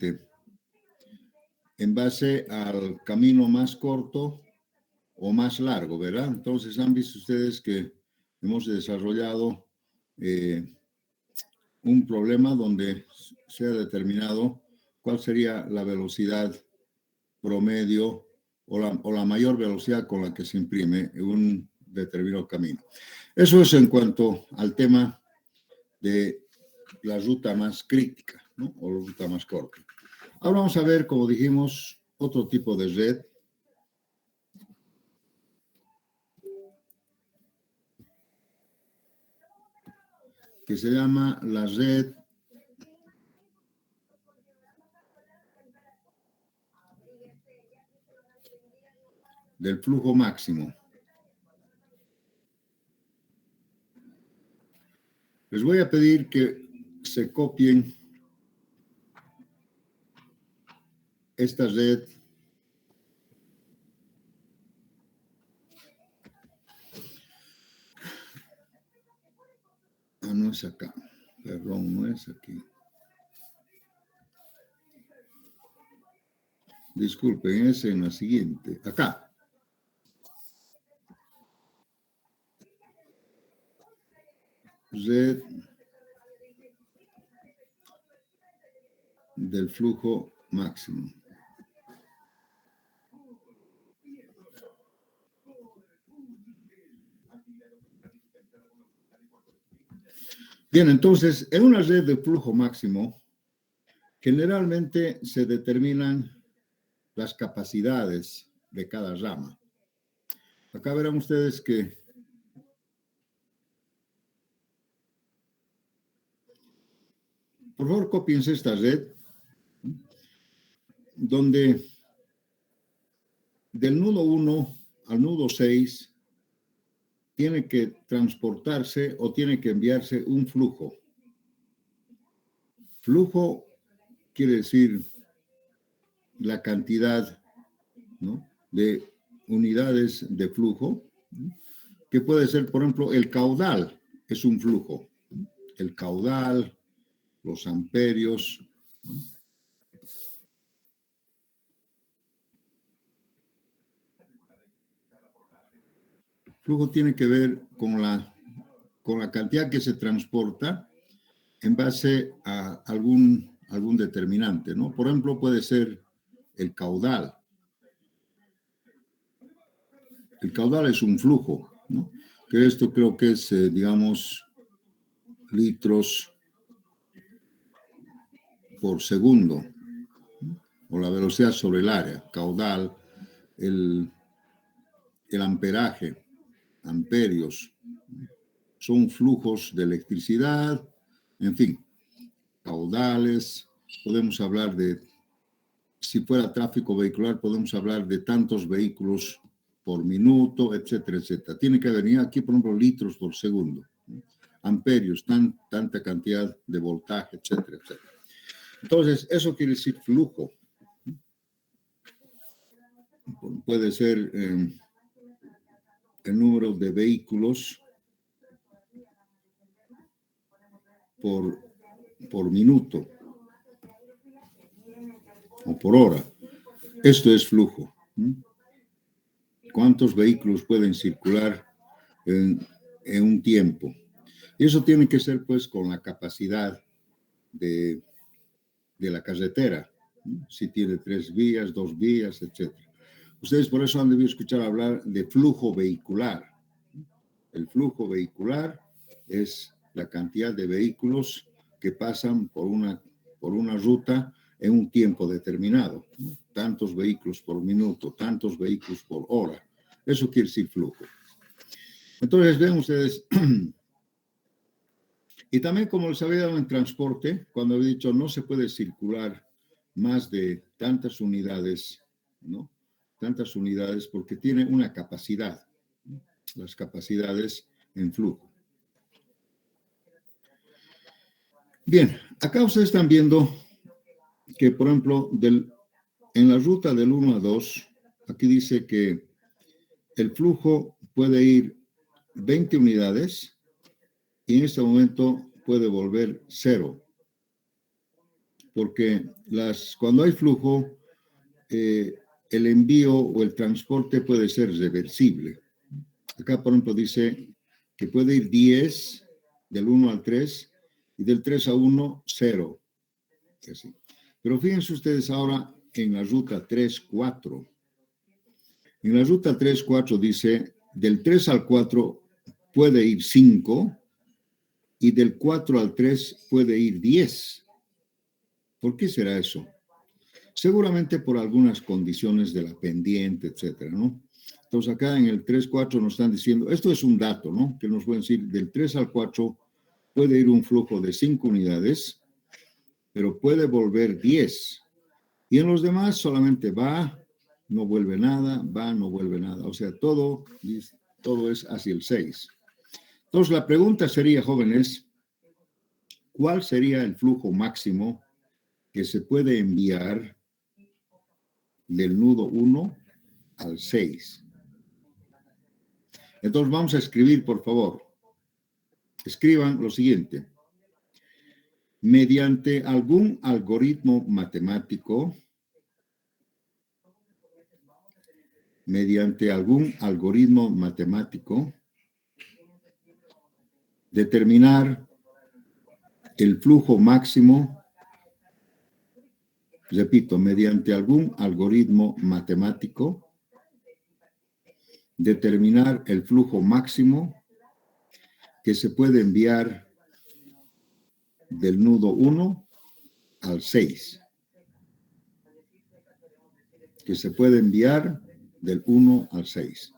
siguiente, en base al camino más corto o más largo, ¿verdad? Entonces han visto ustedes que hemos desarrollado un problema donde se ha determinado cuál sería la velocidad promedio o la mayor velocidad con la que se imprime un determinado camino. Eso es en cuanto al tema de la ruta más crítica, ¿no? O la ruta más corta. Ahora vamos a ver, como dijimos, otro tipo de red que se llama la red del flujo máximo. Les voy a pedir que se copien esta red no es acá, perdón, no es aquí. Disculpen, es en la siguiente, acá. Red del flujo máximo. Bien, entonces, en una red de flujo máximo, generalmente se determinan las capacidades de cada rama. Acá verán ustedes que por favor copiense esta red donde del nudo 1 al nudo 6 tiene que transportarse o tiene que enviarse un flujo. Flujo quiere decir la cantidad, ¿no?, de unidades de flujo, que puede ser, por ejemplo, el caudal es un flujo. El caudal, los amperios, ¿no? Flujo tiene que ver con la cantidad que se transporta en base a algún determinante, ¿no? Por ejemplo, puede ser el caudal. El caudal es un flujo, ¿no? Que esto creo que es, digamos, litros por segundo, ¿no? O la velocidad sobre el área, caudal, el amperaje, amperios, son flujos de electricidad, en fin, caudales, podemos hablar de, si fuera tráfico vehicular, podemos hablar de tantos vehículos por minuto, etcétera, etcétera. Tiene que venir aquí, por ejemplo, litros por segundo, ¿no? Amperios, tanta cantidad de voltaje, etcétera, etcétera. Entonces, eso quiere decir flujo. Puede ser el número de vehículos por minuto o por hora. Esto es flujo. ¿Cuántos vehículos pueden circular en un tiempo? Y eso tiene que ser, pues, con la capacidad de la carretera, ¿no? Si tiene 3 vías, 2 vías, etcétera. Ustedes por eso han debido escuchar hablar de flujo vehicular. El flujo vehicular es la cantidad de vehículos que pasan por una ruta en un tiempo determinado, ¿no? Tantos vehículos por minuto, tantos vehículos por hora. Eso quiere decir flujo. Entonces, ven ustedes, y también como les había dado en transporte, cuando había dicho no se puede circular más de tantas unidades, ¿no? Tantas unidades porque tiene una capacidad, ¿no? Las capacidades en flujo. Bien, acá ustedes están viendo que, por ejemplo, en la ruta del 1 a 2, aquí dice que el flujo puede ir 20 unidades y en este momento puede volver 0. porque cuando hay flujo, el envío o el transporte puede ser reversible. Acá, por ejemplo, dice que puede ir 10 del 1 al 3 y del 3 a 1, 0. Así. Pero fíjense ustedes ahora en la ruta 3-4. En la ruta 3-4 dice, del 3 al 4 puede ir 5 y del 4 al 3 puede ir 10. ¿Por qué será eso? Seguramente por algunas condiciones de la pendiente, etcétera, ¿no? Entonces acá en el 3-4 nos están diciendo, esto es un dato, ¿no? Que nos pueden decir, del 3 al 4 puede ir un flujo de 5 unidades, pero puede volver 10. Y en los demás solamente va, no vuelve nada, va, no vuelve nada. O sea, todo es hacia el 6. Entonces la pregunta sería, jóvenes, ¿cuál sería el flujo máximo que se puede enviar del nudo 1 al 6? Entonces vamos a escribir, por favor. Escriban lo siguiente. Mediante algún algoritmo matemático, determinar el flujo máximo, repito, mediante algún algoritmo matemático, determinar el flujo máximo que se puede enviar del nudo 1 al 6. Que se puede enviar del 1 al 6.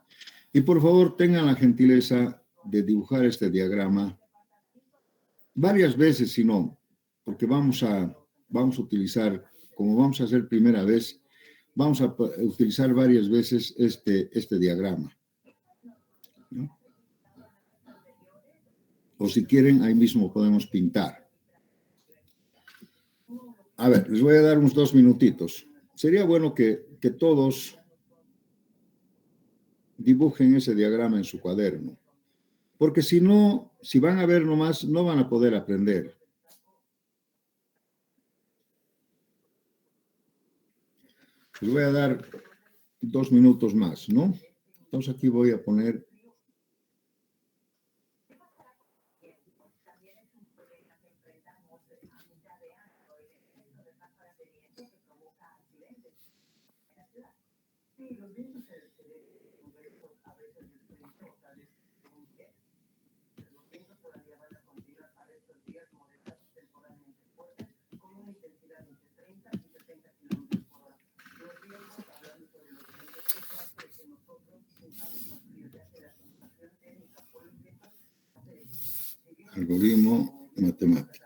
Y por favor, tengan la gentileza de dibujar este diagrama varias veces, si no, porque vamos a utilizar, como vamos a hacer primera vez, vamos a utilizar varias veces este diagrama, ¿no? O si quieren, ahí mismo podemos pintar. A ver, les voy a dar unos 2 minutitos. Sería bueno que todos dibujen ese diagrama en su cuaderno. Porque si no, si van a ver nomás, no van a poder aprender. Les voy a dar 2 minutos más, ¿no? Entonces aquí voy a poner... Algoritmo matemático.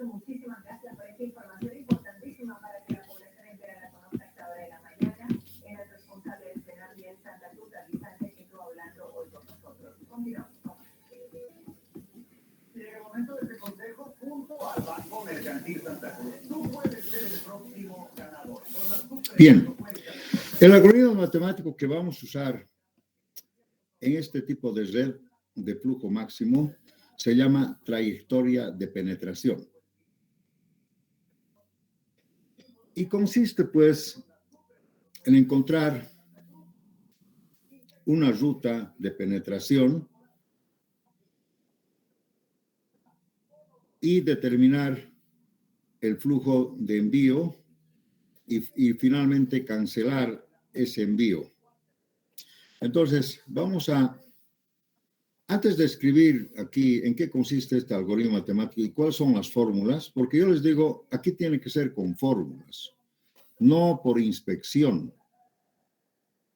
Muchísimas gracias por esta información importantísima para que la población entera la conozca a esta hora de la mañana. En el responsable del penal de Santa Cruz, David Sánchez, que estuvo hablando hoy con nosotros. Continuamos. En el momento de este consejo, junto al Banco Mercantil Santa Cruz, tú puedes ser el próximo ganador. Bien, el algoritmo matemático que vamos a usar en este tipo de red de flujo máximo se llama trayectoria de penetración. Y consiste, pues, en encontrar una ruta de penetración y determinar el flujo de envío y finalmente cancelar ese envío. Entonces, antes de escribir aquí en qué consiste este algoritmo matemático y cuáles son las fórmulas, porque yo les digo, aquí tiene que ser con fórmulas, no por inspección.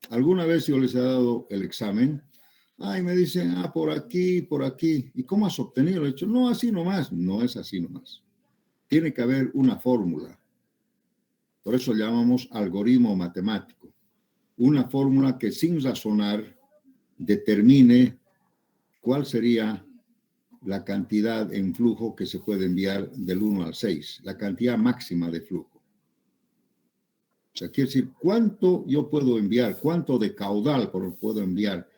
Alguna vez yo les he dado el examen, y me dicen, por aquí, por aquí. ¿Y cómo has obtenido? Le he dicho, no, así nomás. No es así nomás. Tiene que haber una fórmula. Por eso llamamos algoritmo matemático. Una fórmula que sin razonar determine cuál sería la cantidad en flujo que se puede enviar del 1 al 6, la cantidad máxima de flujo. O sea, quiere decir, ¿cuánto yo puedo enviar? ¿Cuánto de caudal puedo enviar?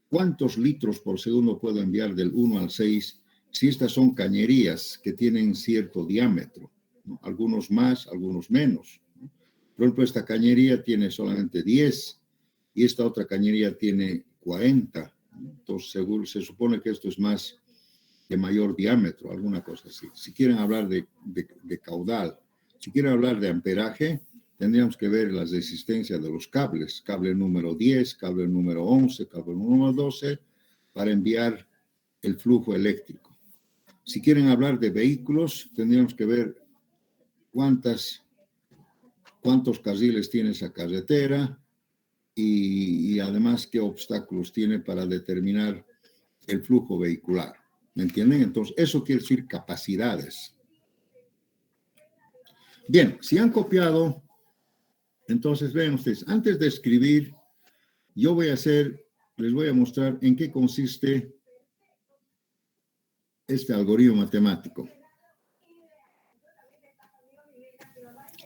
¿Cuántos litros por segundo puedo enviar del 1 al 6 si estas son cañerías que tienen cierto diámetro, ¿no? Algunos más, algunos menos, ¿no? Por ejemplo, esta cañería tiene solamente 10 y esta otra cañería tiene 40. Entonces, seguro, se supone que esto es más de mayor diámetro, alguna cosa así. Si quieren hablar de caudal, si quieren hablar de amperaje, tendríamos que ver las resistencias de los cables, cable número 10, cable número 11, cable número 12, para enviar el flujo eléctrico. Si quieren hablar de vehículos, tendríamos que ver cuántos carriles tiene esa carretera y además qué obstáculos tiene para determinar el flujo vehicular. ¿Me entienden? Entonces, eso quiere decir capacidades. Bien, si han copiado, entonces vean ustedes, antes de escribir, les voy a mostrar en qué consiste este algoritmo matemático.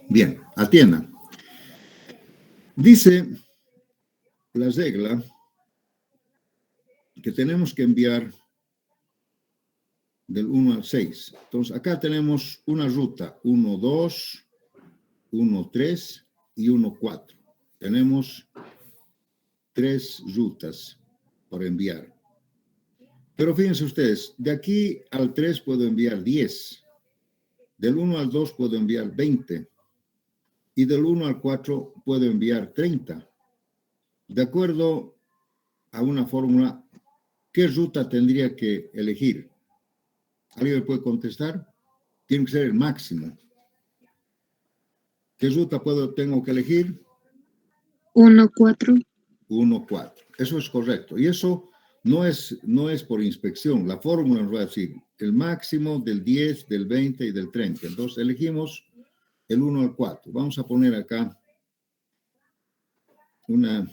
Bien, atiendan. Dice la regla que tenemos que enviar del 1 al 6. Entonces, acá tenemos una ruta 1, 2, 1, 3 y 1, 4. Tenemos 3 rutas por enviar. Pero fíjense ustedes, de aquí al 3 puedo enviar 10. Del 1 al 2 puedo enviar 20. Y del 1 al 4 puedo enviar 30. De acuerdo a una fórmula, ¿qué ruta tendría que elegir? ¿Alguien me puede contestar? Tiene que ser el máximo. ¿Qué ruta tengo que elegir? 1, 4. 1, 4. Eso es correcto. Y eso no es por inspección. La fórmula nos va a decir el máximo del 10, del 20 y del 30. Entonces elegimos el 1 al 4. Vamos a poner acá una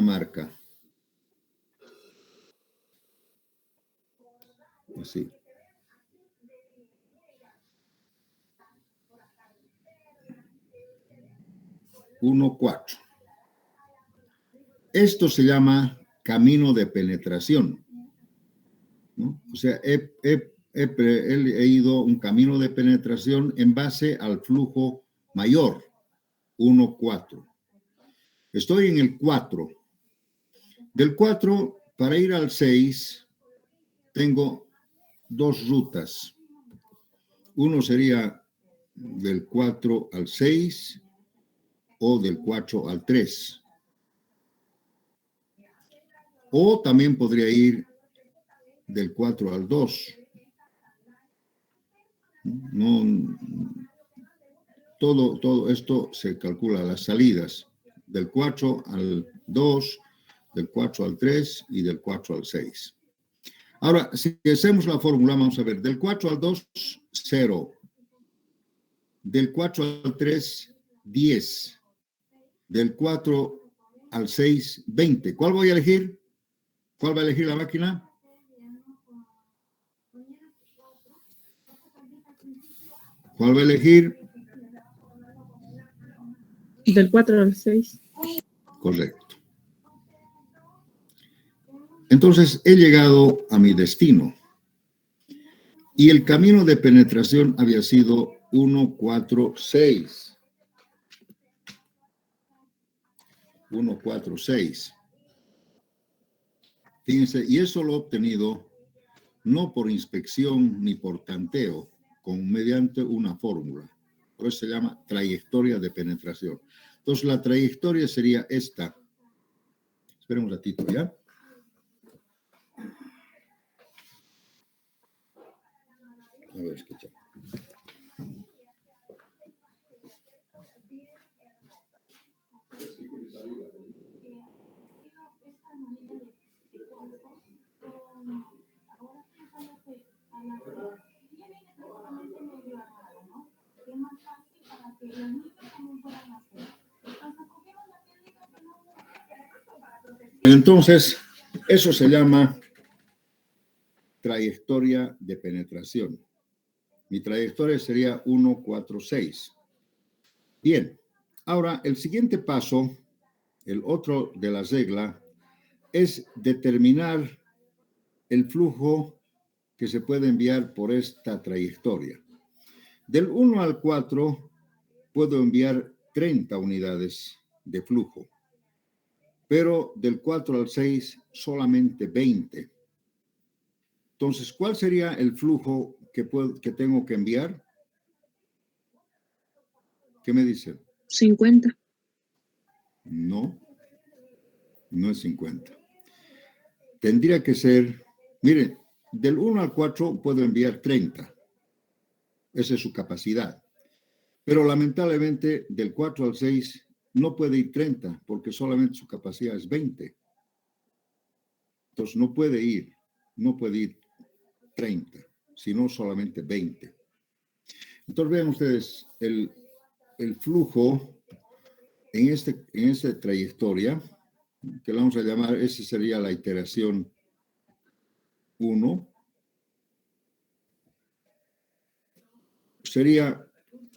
marca. Así. Uno, 4. Esto se llama camino de penetración, ¿no? O sea, he ido un camino de penetración en base al flujo mayor, 1, 4. Estoy en el 4. Del 4, para ir al 6, tengo 2 rutas. Uno sería del 4 al 6 o del 4 al 3. O también podría ir del 4 al 2. No, todo esto se calcula las salidas del 4 al 2, del 4 al 3 y del 4 al 6. Ahora, si hacemos la fórmula, vamos a ver, del 4 al 2, 0. Del 4 al 3, 10. Del 4 al 6, 20. ¿Cuál voy a elegir? ¿Cuál va a elegir la máquina? ¿Cuál va a elegir? Del 4 al 6. Correcto. Entonces, he llegado a mi destino. Y el camino de penetración había sido 1, 4, 6. 1, 4, 6. Fíjense, y eso lo he obtenido no por inspección ni por tanteo, mediante una fórmula. Por eso se llama trayectoria de penetración. Entonces, la trayectoria sería esta. Esperen un ratito, ¿ya? A ver, escucha. Entonces, eso se llama trayectoria de penetración. Mi trayectoria sería 1, 4, 6. Bien, ahora el siguiente paso, el otro de la regla, es determinar el flujo que se puede enviar por esta trayectoria. Del 1 al 4 puedo enviar 30 unidades de flujo, pero del 4 al 6 solamente 20. Entonces, ¿cuál sería el flujo que tengo que enviar? ¿Qué me dicen? 50. No, no es 50. Tendría que ser, miren, del 1 al 4 puedo enviar 30. Esa es su capacidad. Pero lamentablemente del 4 al 6 no puede ir 30 porque solamente su capacidad es 20. Entonces no puede ir 30, sino solamente 20. Entonces vean ustedes el flujo en esta trayectoria, que la vamos a llamar, esa sería la iteración 1, sería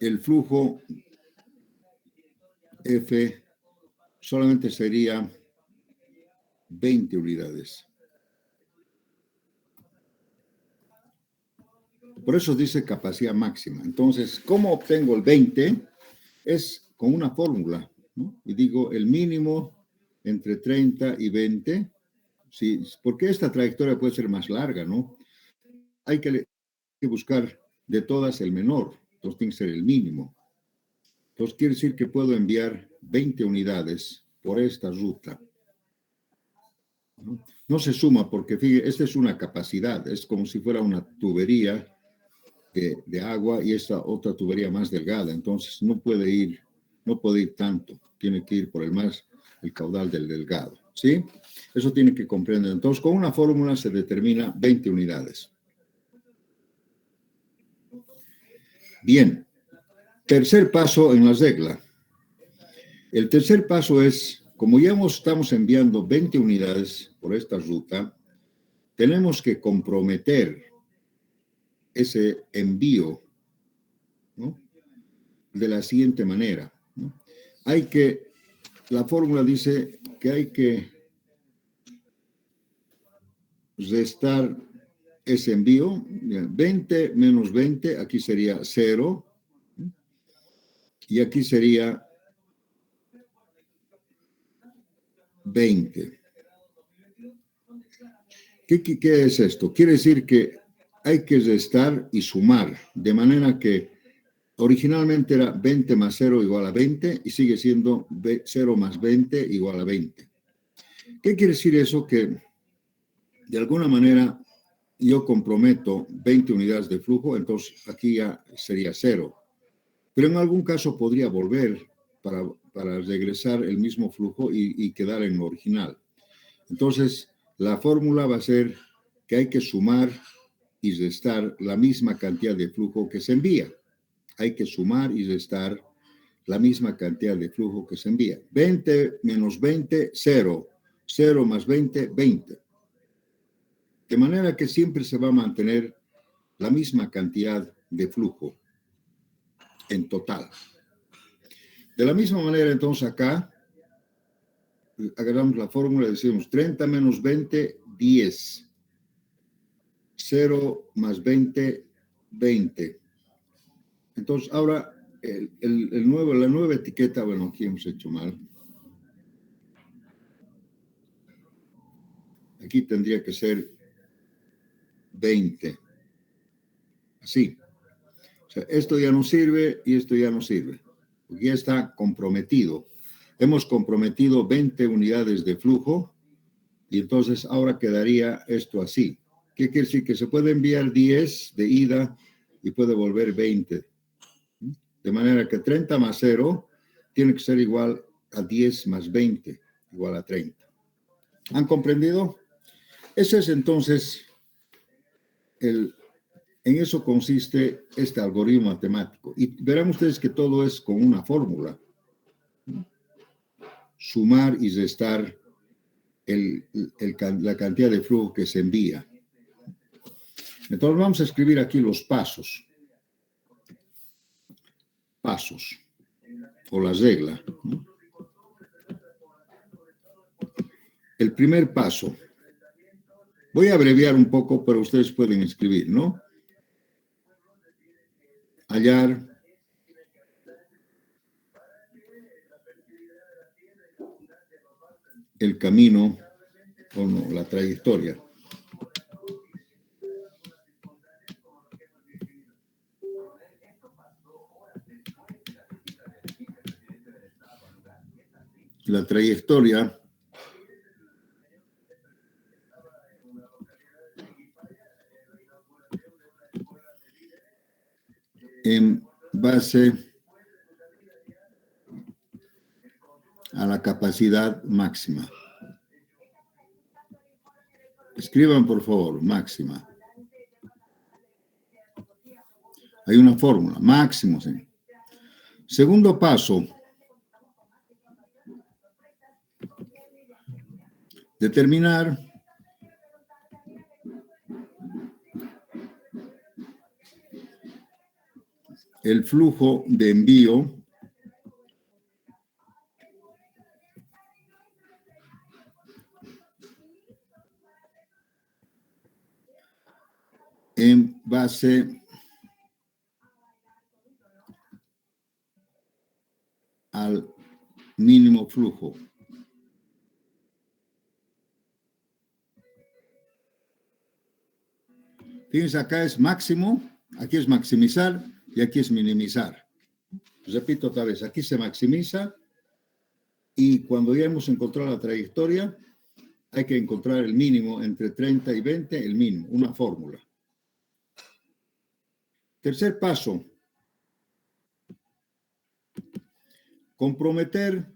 el flujo F, solamente sería 20 unidades. Por eso dice capacidad máxima. Entonces, ¿cómo obtengo el 20? Es con una fórmula, ¿no? Y digo el mínimo entre 30 y 20. Sí, porque esta trayectoria puede ser más larga, ¿no? Hay que buscar de todas el menor. Entonces tiene que ser el mínimo. Entonces quiere decir que puedo enviar 20 unidades por esta ruta. No se suma porque, fíjate, esta es una capacidad. Es como si fuera una tubería de agua y esta otra tubería más delgada. Entonces no puede ir tanto. Tiene que ir por el caudal del delgado. ¿Sí? Eso tiene que comprender. Entonces, con una fórmula se determina 20 unidades. Bien. Tercer paso en la regla. El tercer paso es, como ya estamos enviando 20 unidades por esta ruta, tenemos que comprometer ese envío, ¿no? De la siguiente manera, ¿no? La fórmula dice que hay que restar ese envío. 20 menos 20, aquí sería 0, y aquí sería 20. ¿Qué es esto? Quiere decir que hay que restar y sumar, de manera que originalmente era 20 más 0 igual a 20 y sigue siendo 0 más 20 igual a 20. ¿Qué quiere decir eso? Que de alguna manera yo comprometo 20 unidades de flujo, entonces aquí ya sería 0. Pero en algún caso podría volver para regresar el mismo flujo y quedar en lo original. Entonces, la fórmula va a ser que hay que sumar y restar la misma cantidad de flujo que se envía. Hay que sumar y restar la misma cantidad de flujo que se envía. 20 menos 20, 0. 0 más 20, 20. De manera que siempre se va a mantener la misma cantidad de flujo en total. De la misma manera, entonces, acá agarramos la fórmula y decimos 30 menos 20, 10. 0 más 20, 20. Entonces, ahora, la nueva etiqueta, bueno, aquí hemos hecho mal. Aquí tendría que ser 20. Así. O sea, esto ya no sirve y esto ya no sirve. Porque ya está comprometido. Hemos comprometido 20 unidades de flujo y entonces ahora quedaría esto así. ¿Qué quiere decir? Que se puede enviar 10 de ida y puede volver 20. De manera que 30 más 0 tiene que ser igual a 10 más 20, igual a 30. ¿Han comprendido? Ese es entonces, en eso consiste este algoritmo matemático. Y verán ustedes que todo es con una fórmula. Sumar y restar la cantidad de flujo que se envía. Entonces vamos a escribir aquí los pasos. Pasos. O la regla, ¿no? El primer paso. Voy a abreviar un poco, pero ustedes pueden escribir, ¿no? Hallar el camino, o no, la trayectoria. La trayectoria en base a la capacidad máxima. Escriban, por favor, máxima. Hay una fórmula, máximo. ¿Sí? Segundo paso. Determinar el flujo de envío en base al mínimo flujo. Fíjense, acá es máximo, aquí es maximizar y aquí es minimizar. Repito otra vez, aquí se maximiza y cuando ya hemos encontrado la trayectoria, hay que encontrar el mínimo entre 30 y 20, el mínimo, una fórmula. Tercer paso, comprometer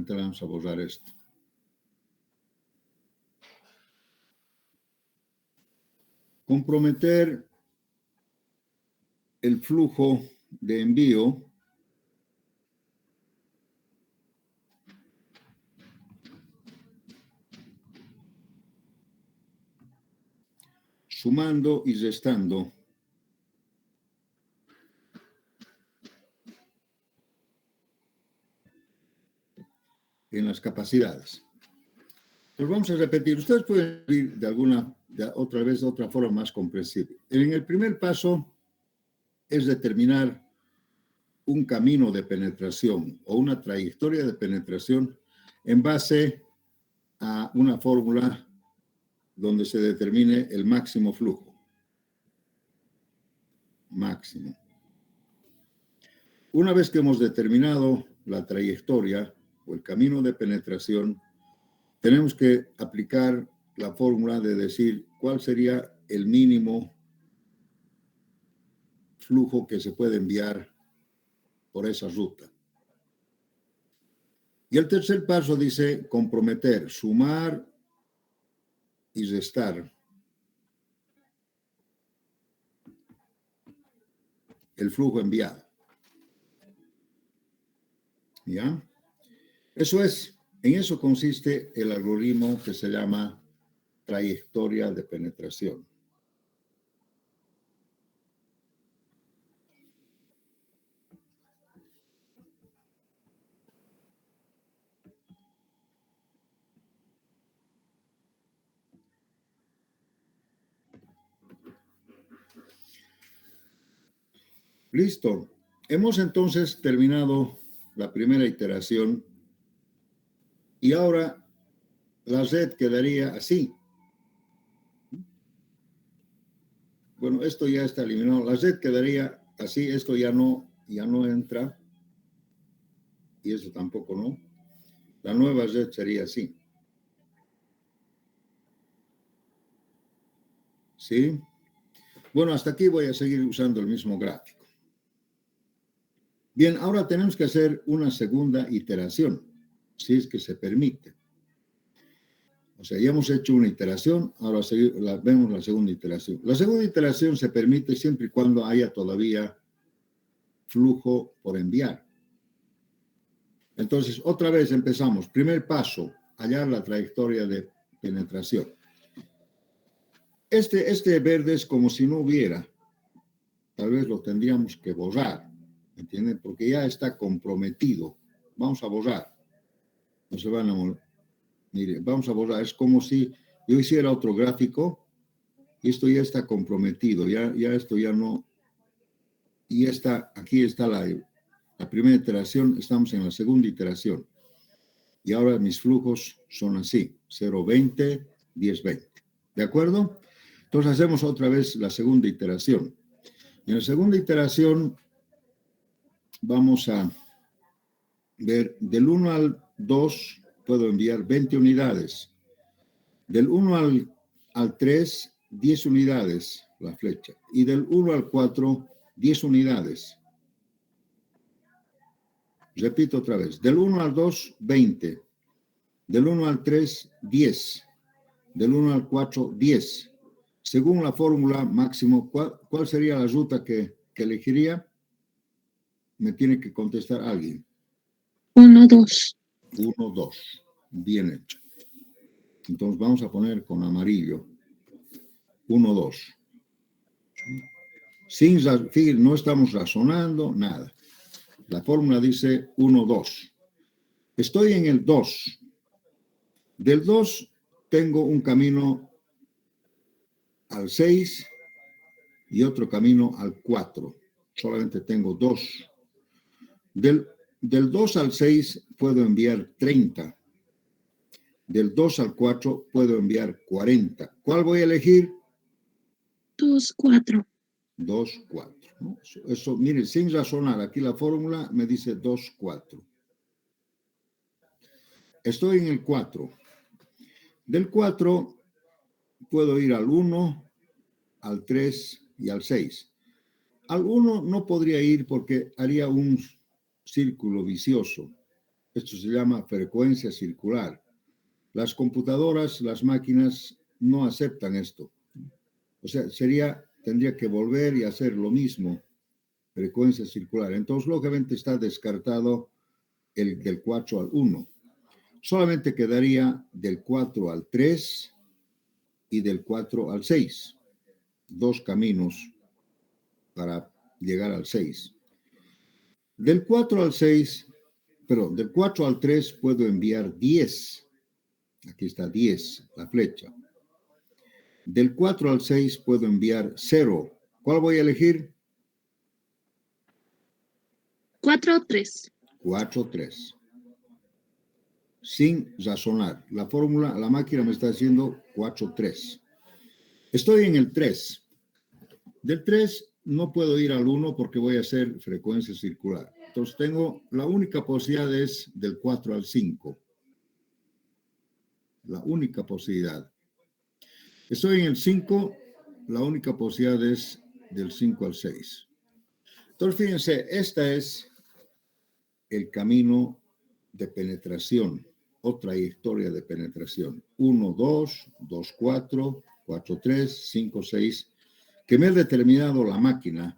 vamos a borrar esto. Comprometer el flujo de envío sumando y restando en las capacidades. Pues vamos a repetir. Ustedes pueden ir otra vez de otra forma más comprensible. En el primer paso es determinar un camino de penetración o una trayectoria de penetración en base a una fórmula donde se determine el máximo flujo. Máximo. Una vez que hemos determinado la trayectoria o el camino de penetración, tenemos que aplicar la fórmula de decir cuál sería el mínimo flujo que se puede enviar por esa ruta. Y el tercer paso dice comprometer, sumar y restar el flujo enviado. ¿Ya? En eso consiste el algoritmo que se llama trayectoria de penetración. Listo. Hemos entonces terminado la primera iteración y ahora la red quedaría así. Bueno, esto ya está eliminado. La red quedaría así. Esto ya no entra y eso tampoco no. La nueva red sería así. ¿Sí? Bueno, hasta aquí voy a seguir usando el mismo gráfico. Bien, ahora tenemos que hacer una segunda iteración, si es que se permite. O sea, ya hemos hecho una iteración, ahora vemos la segunda iteración. La segunda iteración se permite siempre y cuando haya todavía flujo por enviar. Entonces, otra vez empezamos. Primer paso, hallar la trayectoria de penetración. Este verde es como si no hubiera. Tal vez lo tendríamos que borrar, ¿entienden? Porque ya está comprometido. Vamos a borrar. No se van a... Mire, vamos a borrar. Es como si yo hiciera otro gráfico y esto ya está comprometido. Ya esto ya no... Y aquí está la primera iteración. Estamos en la segunda iteración. Y ahora mis flujos son así. 0, 20, 10, 20. ¿De acuerdo? Entonces hacemos otra vez la segunda iteración. En la segunda iteración vamos a ver del 1 al 2 puedo enviar 20 unidades. Del 1 al 3, 10 unidades, la flecha. Y del 1 al 4, 10 unidades. Repito otra vez. Del 1 al 2, 20. Del 1 al 3, 10. Del 1 al 4, 10. Según la fórmula máximo, ¿cuál sería la ruta que elegiría? Me tiene que contestar alguien. 1, 2. 1, 2. Bien hecho. Entonces vamos a poner con amarillo. 1, 2. Fíjense, no estamos razonando nada. La fórmula dice 1, 2. Estoy en el 2. Del 2 tengo un camino al 6 y otro camino al 4. Solamente tengo 2. Del 2 al 6 puedo enviar 30. Del 2 al 4 puedo enviar 40. ¿Cuál voy a elegir? 2, 4. 2, 4. ¿No? Eso, mire, sin razonar, aquí la fórmula me dice 2, 4. Estoy en el 4. Del 4 puedo ir al 1, al 3 y al 6. Al 1 no podría ir porque haría un círculo vicioso. Esto se llama frecuencia circular. Las computadoras, las máquinas no aceptan esto. O sea, tendría que volver y hacer lo mismo, frecuencia circular. Entonces, lógicamente está descartado el del 4 al 1. Solamente quedaría del 4 al 3 y del 4 al 6. 2 caminos para llegar al 6. Del 4 al 6, perdón, del 4 al 3 puedo enviar 10. Aquí está 10, la flecha. Del 4 al 6 puedo enviar 0. ¿Cuál voy a elegir? 4, 3. 4, 3. Sin razonar. La fórmula, la máquina me está diciendo 4, 3. Estoy en el 3. Del 3 no puedo ir al 1 porque voy a hacer frecuencia circular. Entonces la única posibilidad es del 4 al 5. La única posibilidad. Estoy en el 5, la única posibilidad es del 5 al 6. Entonces, fíjense, este es el camino de penetración o trayectoria de penetración. 1, 2, 2, 4, 4, 3, 5, 6, que me ha determinado la máquina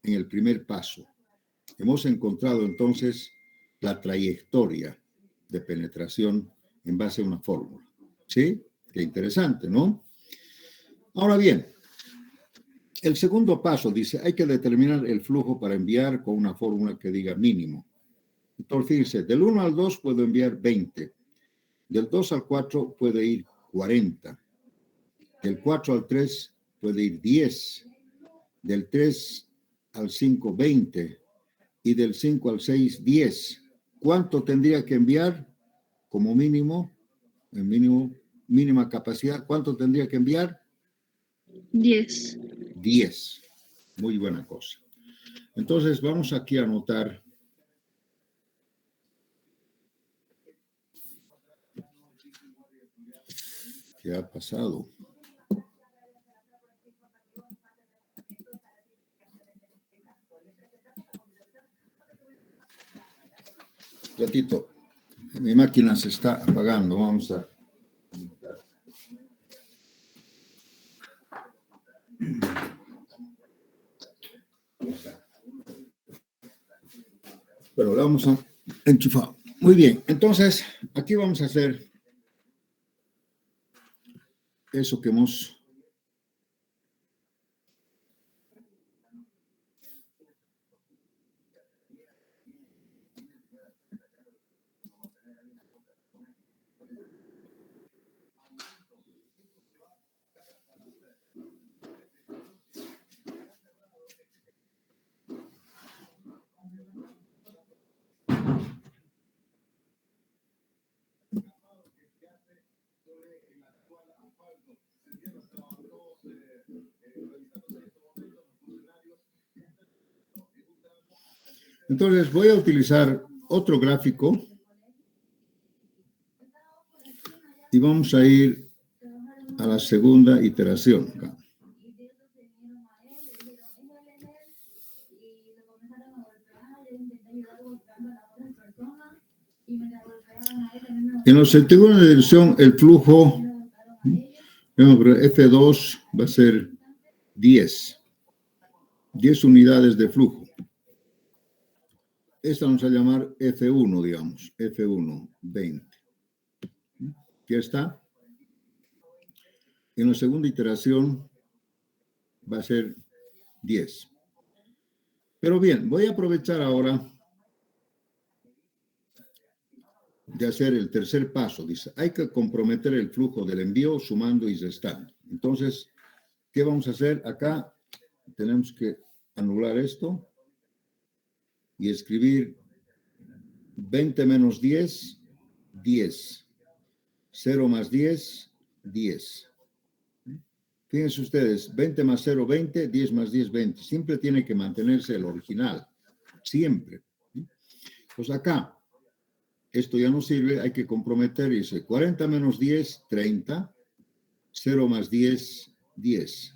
en el primer paso. Hemos encontrado entonces la trayectoria de penetración en base a una fórmula. ¿Sí? Qué interesante, ¿no? Ahora bien, el segundo paso dice, hay que determinar el flujo para enviar con una fórmula que diga mínimo. Entonces, fíjense, del 1 al 2 puedo enviar 20. Del 2 al 4 puede ir 40. Del 4 al 3 puede ir 10. Del 3 al 5, 20. Y del 5 al 6, 10. ¿Cuánto tendría que enviar como mínimo? El mínima capacidad. ¿Cuánto tendría que enviar? 10. 10. Muy buena cosa. Entonces, vamos aquí a anotar. ¿Qué ha pasado? Ratito, mi máquina se está apagando. Vamos a... Pero le vamos a enchufar. Muy bien, entonces aquí vamos a hacer eso que hemos... Entonces voy a utilizar otro gráfico y vamos a ir a la segunda iteración. En la segunda dirección, el flujo F2 va a ser 10 unidades de flujo. Esta vamos a llamar F1, digamos, F1, 20. ¿Ya está? En la segunda iteración va a ser 10. Pero bien, voy a aprovechar ahora de hacer el tercer paso. Dice, hay que comprometer el flujo del envío sumando y restando. Entonces, ¿qué vamos a hacer? Acá tenemos que anular esto y escribir 20 menos 10, 10. 0 más 10, 10. Fíjense ustedes, 20 más 0, 20, 10 más 10, 20. Siempre tiene que mantenerse el original. Siempre. Pues acá, esto ya no sirve, hay que comprometer, dice 40 menos 10, 30. 0 más 10, 10.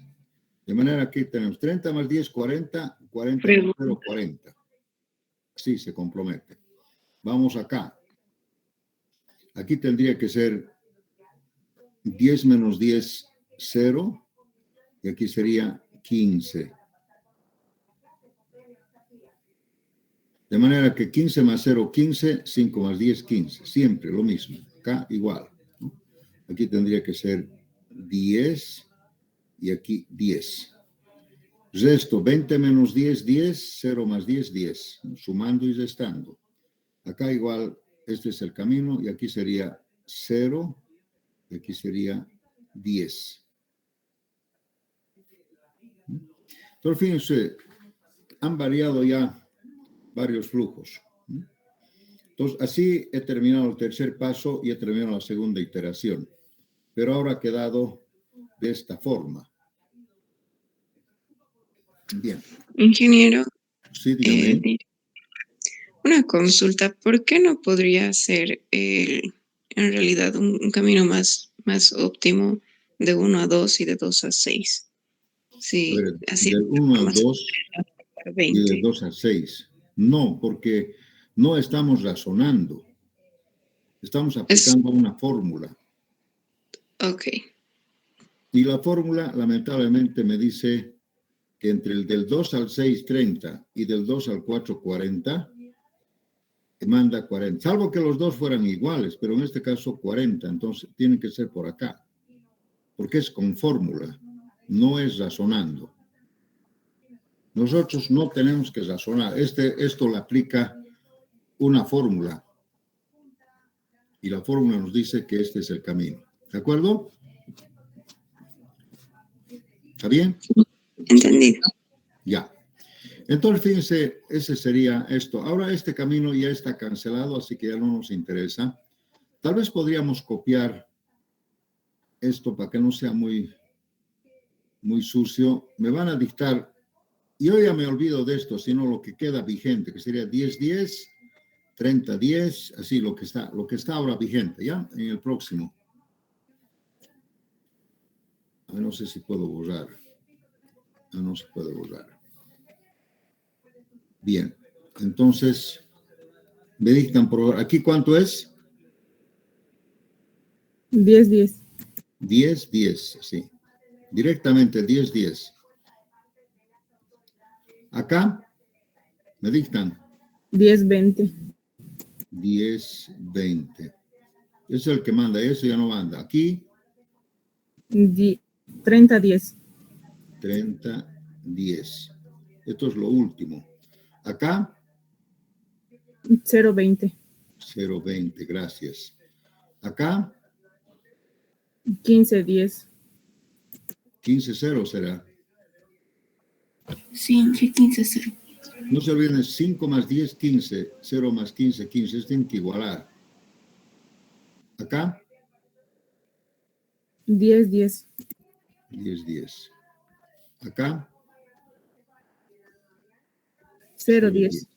De manera que tenemos 30 más 10, 40. 40 más 0, 40. Sí, se compromete. Vamos acá. Aquí tendría que ser 10 menos 10, 0. Y aquí sería 15. De manera que 15 más 0, 15. 5 más 10, 15. Siempre lo mismo. Acá igual, ¿no? Aquí tendría que ser 10 y aquí 10. Resto, 20 menos 10, 10. 0 más 10, 10. Sumando y restando. Acá igual, este es el camino y aquí sería 0 y aquí sería 10. Entonces, fíjense, han variado ya varios flujos. Entonces, así he terminado el tercer paso y he terminado la segunda iteración. Pero ahora ha quedado de esta forma. Bien. Ingeniero, Sí, dígame. una consulta. ¿Por qué no podría ser en realidad un camino más óptimo de 1 a 2 y de 2 a 6? Sí, A ver, así de 1 a 2 para y de 20. 2 a 6. No, porque no estamos razonando. Estamos aplicando una fórmula. Ok. Y la fórmula, lamentablemente, me dice que entre el del 2 al 6, 30 y del 2 al 4, 40, manda 40. Salvo que los dos fueran iguales, pero en este caso 40. Entonces, tiene que ser por acá. Porque es con fórmula, no es razonando. Nosotros no tenemos que razonar. Esto le aplica una fórmula. Y la fórmula nos dice que este es el camino. ¿De acuerdo? ¿Está bien? Entendido. Ya. Entonces, fíjense, ese sería esto. Ahora este camino ya está cancelado, así que ya no nos interesa. Tal vez podríamos copiar esto para que no sea muy sucio. Me van a dictar, y yo ya me olvido de esto, sino lo que queda vigente, que sería 10-10, 30-10, así lo que está ahora vigente, ¿ya? En el próximo. No sé si puedo borrar. No se puede borrar. Bien, entonces, me dictan por... ¿Aquí cuánto es? 10-10. 10-10, sí. Directamente 10-10. Acá me dictan 10, 20. 10, 20. Ese es el que manda, eso ya no manda. Aquí, 30, 10. 30, 10. Esto es lo último. Acá, 0, 20. 0, 20, gracias. Acá, 15, 10. 15, 0 será. Sí, entre 15 0. No se olviden, 5 más 10, 15. 0 más 15, 15. Esto tienen que igualar. Acá, 10, 10. 10, 10. Acá, 0, 0, 10. 10.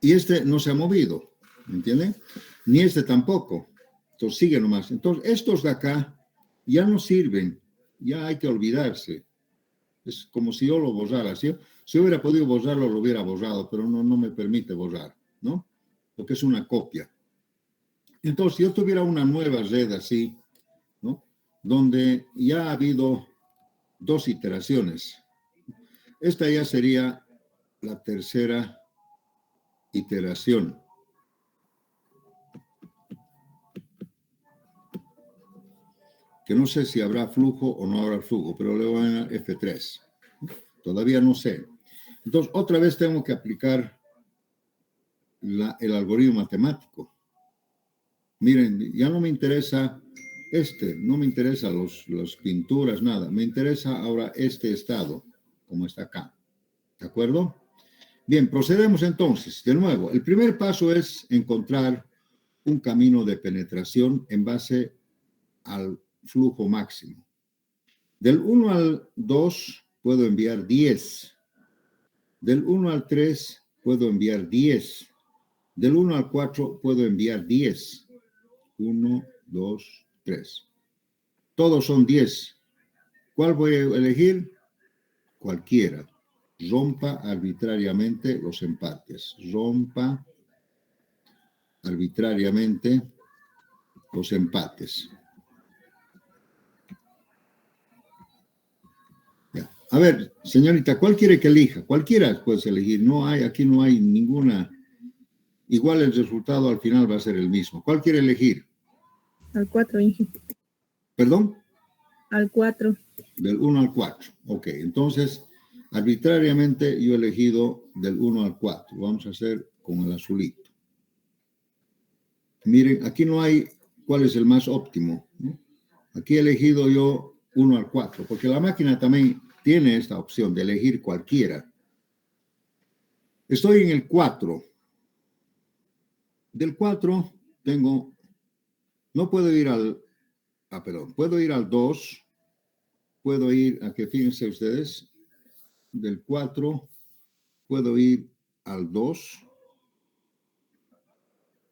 Y este no se ha movido, ¿me entienden? Ni este tampoco. Entonces sigue nomás. Entonces estos de acá ya no sirven, ya hay que olvidarse. Es como si yo lo borrara. Si hubiera podido borrarlo, lo hubiera borrado, pero no me permite borrar, ¿no? Porque es una copia. Entonces, si yo tuviera una nueva red así, ¿no? Donde ya ha habido 2 iteraciones. Esta ya sería la tercera iteración. Que no sé si habrá flujo o no habrá flujo, pero le voy a dar F3. Todavía no sé. Entonces, otra vez tengo que aplicar el algoritmo matemático. Miren, ya no me interesa no me interesa las pinturas, nada. Me interesa ahora este estado, como está acá. ¿De acuerdo? Bien, procedemos entonces. De nuevo, el primer paso es encontrar un camino de penetración en base al flujo máximo. Del 1 al 2 puedo enviar 10. Del 1 al 3 puedo enviar 10. Del 1 al 4 puedo enviar 10. 1, 2, 3. Todos son 10. ¿Cuál voy a elegir? Cualquiera. Rompa arbitrariamente los empates. Rompa arbitrariamente los empates. Ya. A ver, señorita, ¿cuál quiere que elija? Cualquiera puedes elegir. Aquí no hay ninguna. Igual el resultado al final va a ser el mismo. ¿Cuál quiere elegir? Al 4, Inge. ¿Perdón? Al 4. Del 1 al 4. Ok, entonces, arbitrariamente yo he elegido del 1 al 4. Vamos a hacer con el azulito. Miren, aquí no hay cuál es el más óptimo, ¿no? Aquí he elegido yo 1 al 4, porque la máquina también tiene esta opción de elegir cualquiera. Estoy en el 4. Del 4 no puedo ir puedo ir al 2, puedo ir, a que fíjense ustedes, del 4 puedo ir al 2,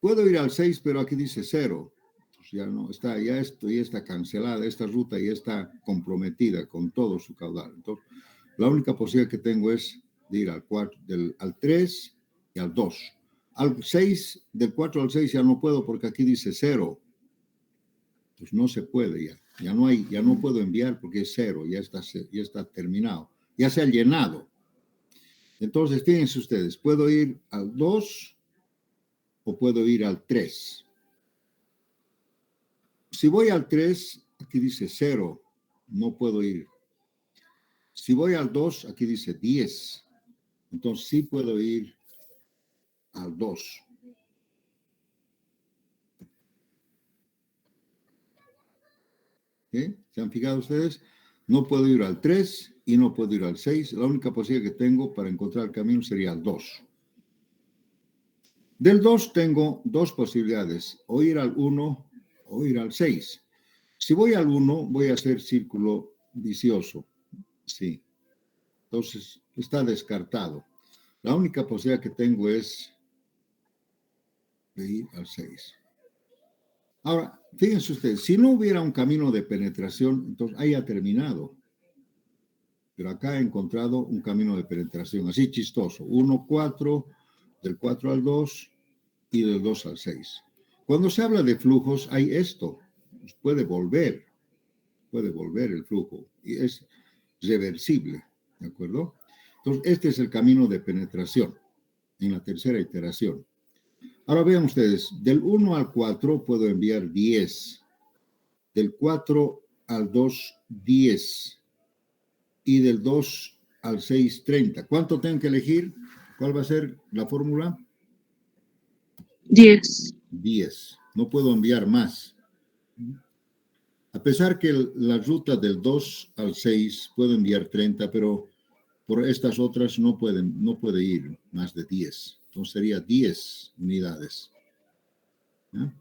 puedo ir al 6, pero aquí dice 0. Pues ya no está, ya está cancelada, esta ruta ya está comprometida con todo su caudal. Entonces, la única posibilidad que tengo es de ir al 4, al 3 y al 2. Al 6, del 4 al 6 ya no puedo porque aquí dice 0. Pues no se puede ya. Ya no puedo enviar porque es 0, ya está terminado. Ya se ha llenado. Entonces, fíjense ustedes, puedo ir al 2 o puedo ir al 3. Si voy al 3, aquí dice 0, no puedo ir. Si voy al 2, aquí dice 10. Entonces sí puedo ir al 2. ¿Sí? ¿Se han fijado ustedes? No puedo ir al 3 y no puedo ir al 6. La única posibilidad que tengo para encontrar el camino sería el 2. Del 2 tengo 2 posibilidades, o ir al 1 o ir al 6. Si voy al 1, voy a hacer círculo vicioso. Sí. Entonces, está descartado. La única posibilidad que tengo es de ir al 6. Ahora, fíjense ustedes, si no hubiera un camino de penetración, entonces haya terminado. Pero acá he encontrado un camino de penetración, así chistoso. 1, 4, del 4 al 2 y del 2 al 6. Cuando se habla de flujos, hay esto. Puede volver el flujo y es reversible, ¿de acuerdo? Entonces, este es el camino de penetración. en la tercera iteración. Ahora vean ustedes, del 1 al 4 puedo enviar 10, del 4 al 2, 10, y del 2 al 6, 30. ¿Cuánto tengo que elegir? ¿Cuál va a ser la fórmula? 10. 10. No puedo enviar más. A pesar que la ruta del 2 al 6 puedo enviar 30, pero por estas otras no puede ir más de 10. Entonces sería 10 unidades. ¿Ya?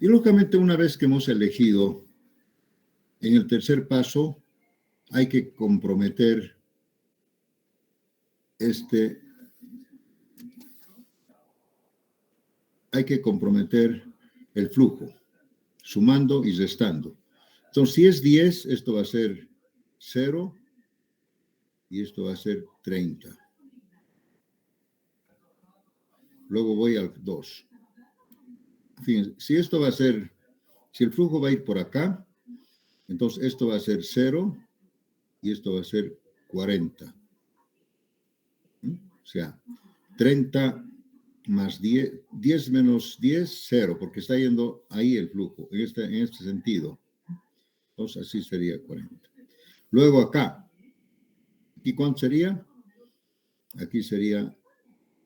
Y lógicamente una vez que hemos elegido, en el tercer paso hay que comprometer el flujo, sumando y restando. Entonces, si es 10, esto va a ser 0 y esto va a ser 30. Luego voy al 2. Fíjense, si esto va a ser, si el flujo va a ir por acá, entonces esto va a ser 0 y esto va a ser 40. O sea, 30 más 10, 10 menos 10, 0, porque está yendo ahí el flujo, en este sentido. Entonces, así sería 40. Luego acá, ¿y cuánto sería? Aquí sería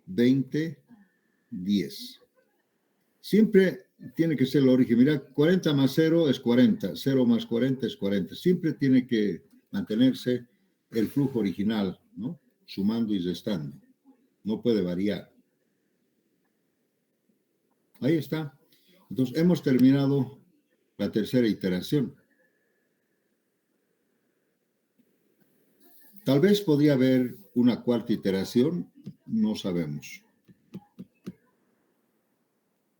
20, 10. Siempre tiene que ser el origen. Mira, 40 más 0 es 40, 0 más 40 es 40. Siempre tiene que mantenerse el flujo original, ¿no? Sumando y restando. No puede variar. Ahí está. Entonces, hemos terminado la tercera iteración. Tal vez podría haber una cuarta iteración, no sabemos.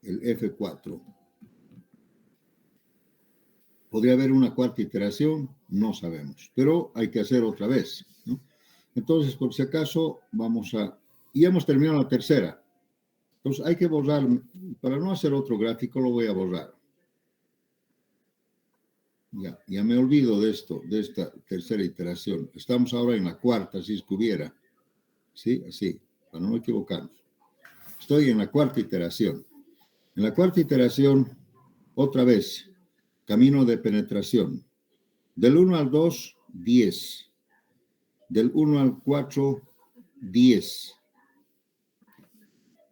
El F4. ¿Podría haber una cuarta iteración? No sabemos, pero hay que hacer otra vez, ¿no? Entonces, por si acaso, y hemos terminado la tercera. Entonces, hay que borrar, para no hacer otro gráfico, lo voy a borrar. Ya me olvido de esta tercera iteración. Estamos ahora en la cuarta, si es que hubiera. ¿Sí? Así, para no equivocarnos. Estoy en la cuarta iteración. En la cuarta iteración, otra vez, camino de penetración. Del 1 al 2, 10. Del 1 al 4, 10.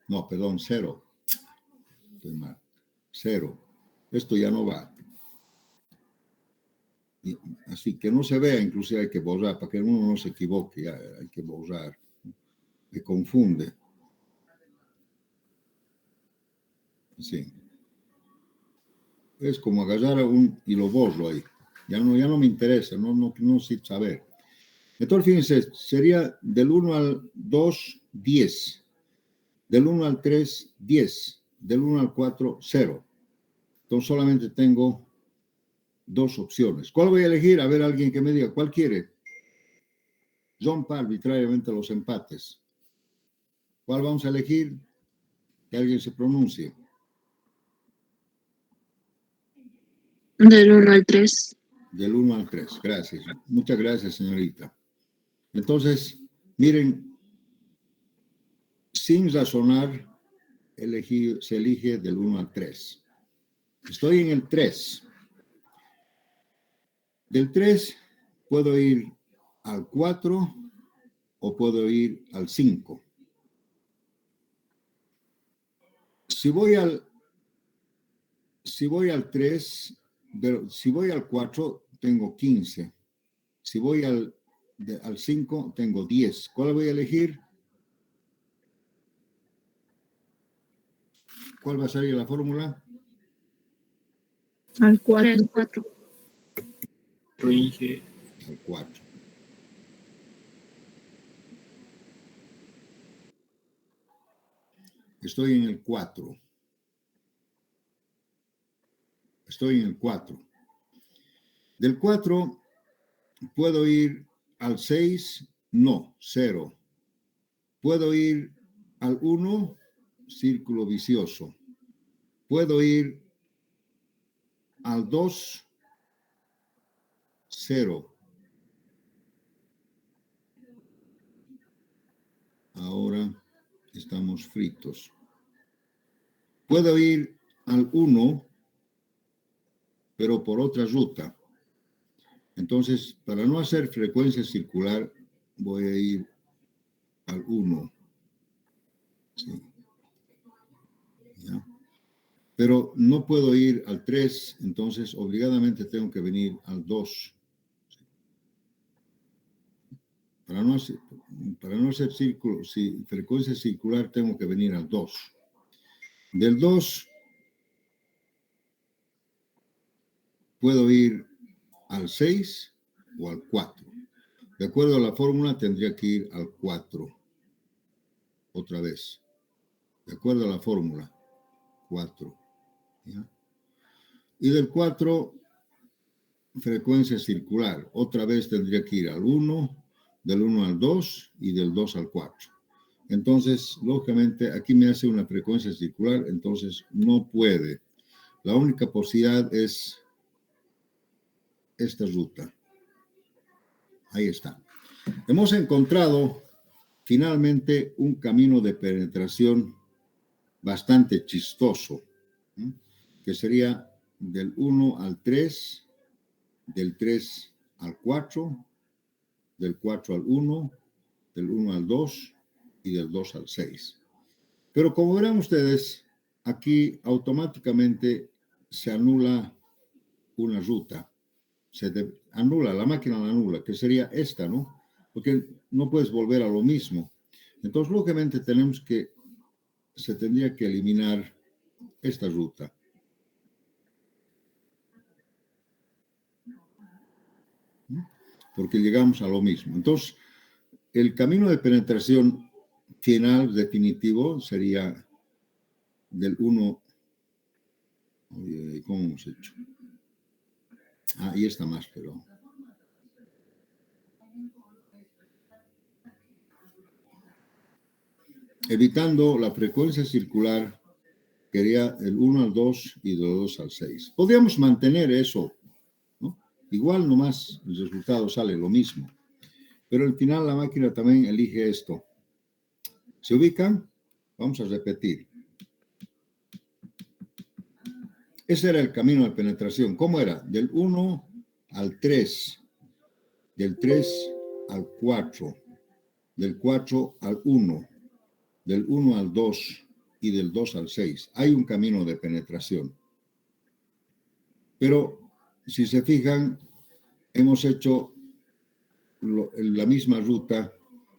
No, perdón, 0. Estoy mal. 0. Esto ya no va. Así que no se vea, inclusive hay que borrar, para que uno no se equivoque, ya, hay que borrar. Me confunde. Sí. Es como agarrar y lo borro ahí. Ya no me interesa, no sé saber. Entonces, fíjense, sería del 1 al 2, 10. Del 1 al 3, 10. Del 1 al 4, 0. Entonces, solamente tengo dos opciones. ¿Cuál voy a elegir? A ver, alguien que me diga, ¿cuál quiere? Rompa arbitrariamente los empates. ¿Cuál vamos a elegir? Que alguien se pronuncie. Del 1 al 3. Del 1 al 3. Gracias. Muchas gracias, señorita. Entonces, miren, sin razonar, se elige del 1 al 3. Estoy en el 3. Del 3 puedo ir al 4 o puedo ir al 5. Si voy al 3, si voy al 4, tengo 15. Si voy al 5, tengo 10. ¿Cuál voy a elegir? ¿Cuál va a salir la fórmula? Al 4. 3, 4. Al 4. Estoy en el 4. Estoy en el 4. Del 4, ¿puedo ir al 6? No, 0. ¿Puedo ir al 1? Círculo vicioso. ¿Puedo ir al 2? 0. Ahora, estamos fritos. Puedo ir al 1, pero por otra ruta. Entonces, para no hacer frecuencia circular, voy a ir al 1. ¿Sí? ¿Ya? Pero no puedo ir al 3, entonces obligadamente tengo que venir al 2. Para no hacer círculo, frecuencia circular, tengo que venir al 2. Del 2 puedo ir al 6 o al 4. De acuerdo a la fórmula, tendría que ir al 4. Otra vez. De acuerdo a la fórmula, 4. ¿Ya? Y del 4, frecuencia circular. Otra vez tendría que ir al 1, del 1 al 2 y del 2 al 4. Entonces, lógicamente, aquí me hace una frecuencia circular, entonces no puede. La única posibilidad es esta ruta. Ahí está. Hemos encontrado finalmente un camino de penetración bastante chistoso, ¿sí? Que sería del 1 al 3, del 3 al 4, del 4 al 1, del 1 al 2 y del 2 al 6. Pero como verán ustedes, aquí automáticamente se anula una ruta. Anula, la máquina la anula, que sería esta, ¿no? Porque no puedes volver a lo mismo. Entonces, lógicamente, se tendría que eliminar esta ruta. Porque llegamos a lo mismo. Entonces, el camino de penetración final, definitivo, sería del 1. ¿Cómo hemos hecho? Ahí está más, pero... Evitando la frecuencia circular, quería el 1 al 2 y del 2 al 6. Podríamos mantener eso, ¿no? Igual nomás el resultado sale lo mismo. Pero al final la máquina también elige esto. ¿Se ubican? Vamos a repetir. Ese era el camino de penetración. ¿Cómo era? Del 1 al 3, del 3 al 4, del 4 al 1, del 1 al 2 y del 2 al 6. Hay un camino de penetración. Pero, si se fijan, hemos hecho la misma ruta.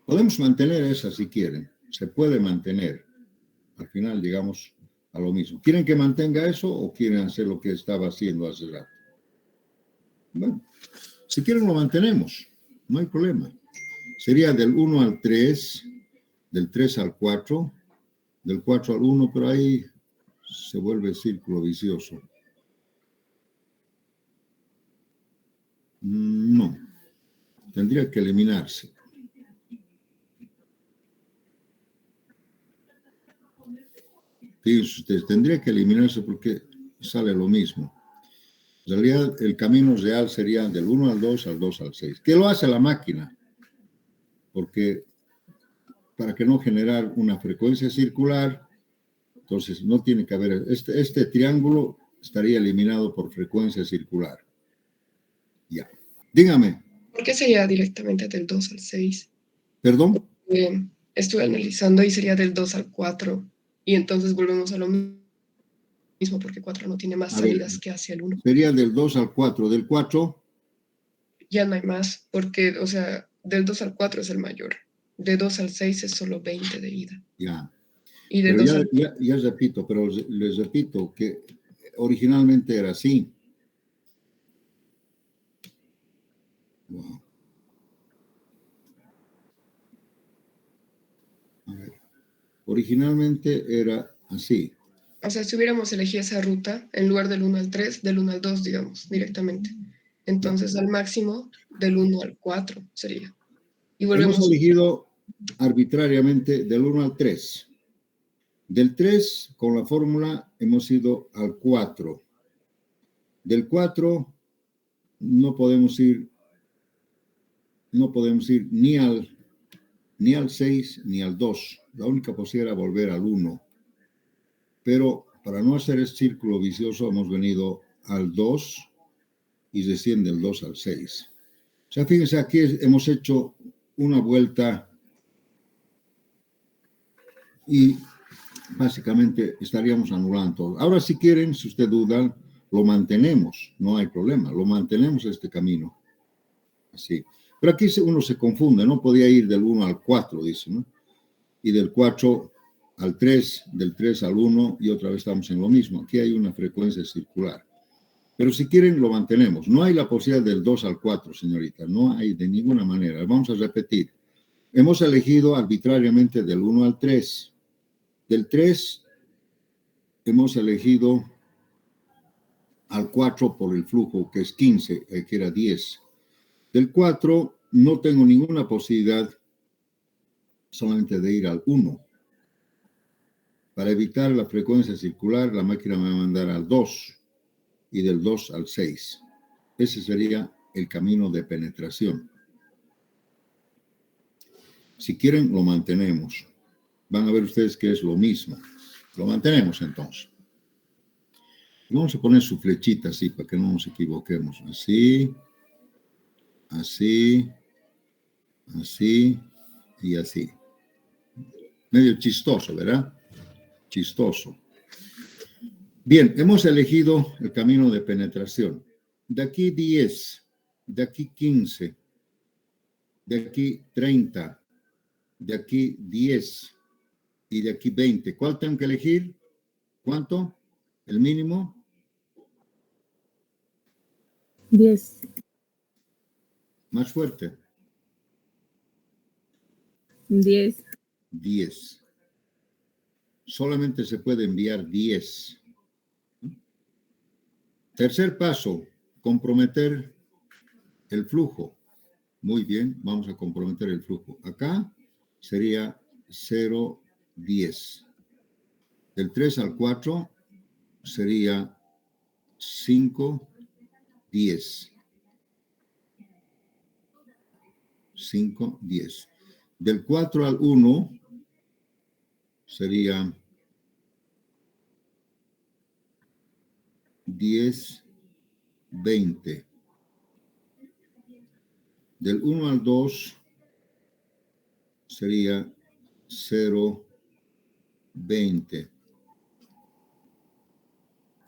Podemos mantener esa si quieren. Se puede mantener. Al final llegamos a lo mismo. ¿Quieren que mantenga eso o quieren hacer lo que estaba haciendo hace rato? Bueno, si quieren lo mantenemos. No hay problema. Sería del 1 al 3, del 3 al 4, del 4 al 1, pero ahí se vuelve círculo vicioso. No. Tendría que eliminarse. Fíjense ustedes, tendría que eliminarse porque sale lo mismo. En realidad, el camino real sería del 1 al 2, al 2 al 6. ¿Qué lo hace la máquina? Porque para que no generar una frecuencia circular, entonces no tiene que haber, este triángulo estaría eliminado por frecuencia circular. Ya. Dígame. ¿Por qué sería directamente del 2 al 6? ¿Perdón? Estuve analizando y sería del 2 al 4. Y entonces volvemos a lo mismo porque 4 no tiene más salidas que hacia el 1. Sería del 2 al 4. ¿Del 4? Ya no hay más, porque, o sea, del 2 al 4 es el mayor. De 2 al 6 es solo 20 de ida. Ya. Y de Pero 2 al... ya repito, pero les repito que originalmente era así. Wow. A ver. Originalmente era así. O sea, si hubiéramos elegido esa ruta, en lugar del 1 al 3, del 1 al 2, digamos, directamente. Entonces, al máximo, del 1 al 4 sería. Y volvemos... Hemos elegido arbitrariamente del 1 al 3. Del 3, con la fórmula, hemos ido al 4. Del 4, no podemos ir ni al ni al 6 ni al 2. La única posibilidad era volver al 1. Pero para no hacer el círculo vicioso hemos venido al 2 y desciende el 2 al 6. O sea, fíjense, aquí hemos hecho una vuelta y básicamente estaríamos anulando. Ahora, si quieren, si usted duda, lo mantenemos, no hay problema, lo mantenemos este camino. Así. Pero aquí uno se confunde, no podía ir del 1 al 4, dice, ¿no? Y del 4 al 3, del 3 al 1, y otra vez estamos en lo mismo. Aquí hay una frecuencia circular. Pero si quieren, lo mantenemos. No hay la posibilidad del 2 al 4, señorita, no hay de ninguna manera. Vamos a repetir. Hemos elegido arbitrariamente del 1 al 3. Del 3 hemos elegido al 4 por el flujo, que es 15, que era 10. Del 4 no tengo ninguna posibilidad solamente de ir al 1. Para evitar la frecuencia circular, la máquina me va a mandar al 2 y del 2 al 6. Ese sería el camino de penetración. Si quieren, lo mantenemos. Van a ver ustedes que es lo mismo. Lo mantenemos entonces. Vamos a poner su flechita así para que no nos equivoquemos. Así, así, así y así. Medio chistoso, ¿verdad? Chistoso. Bien, hemos elegido el camino de penetración. De aquí 10, de aquí 15, de aquí 30, de aquí 10 y de aquí 20. ¿Cuál tengo que elegir? ¿Cuánto? ¿El mínimo? 10. Más fuerte. 10. 10. Solamente se puede enviar 10. Tercer paso, comprometer el flujo. Muy bien, vamos a comprometer el flujo. Acá sería 0,10. Del 3 al 4 sería 5,10. 5,10. Del 4 al 1 sería 10, 20. Del 1 al 2 sería 0, 20.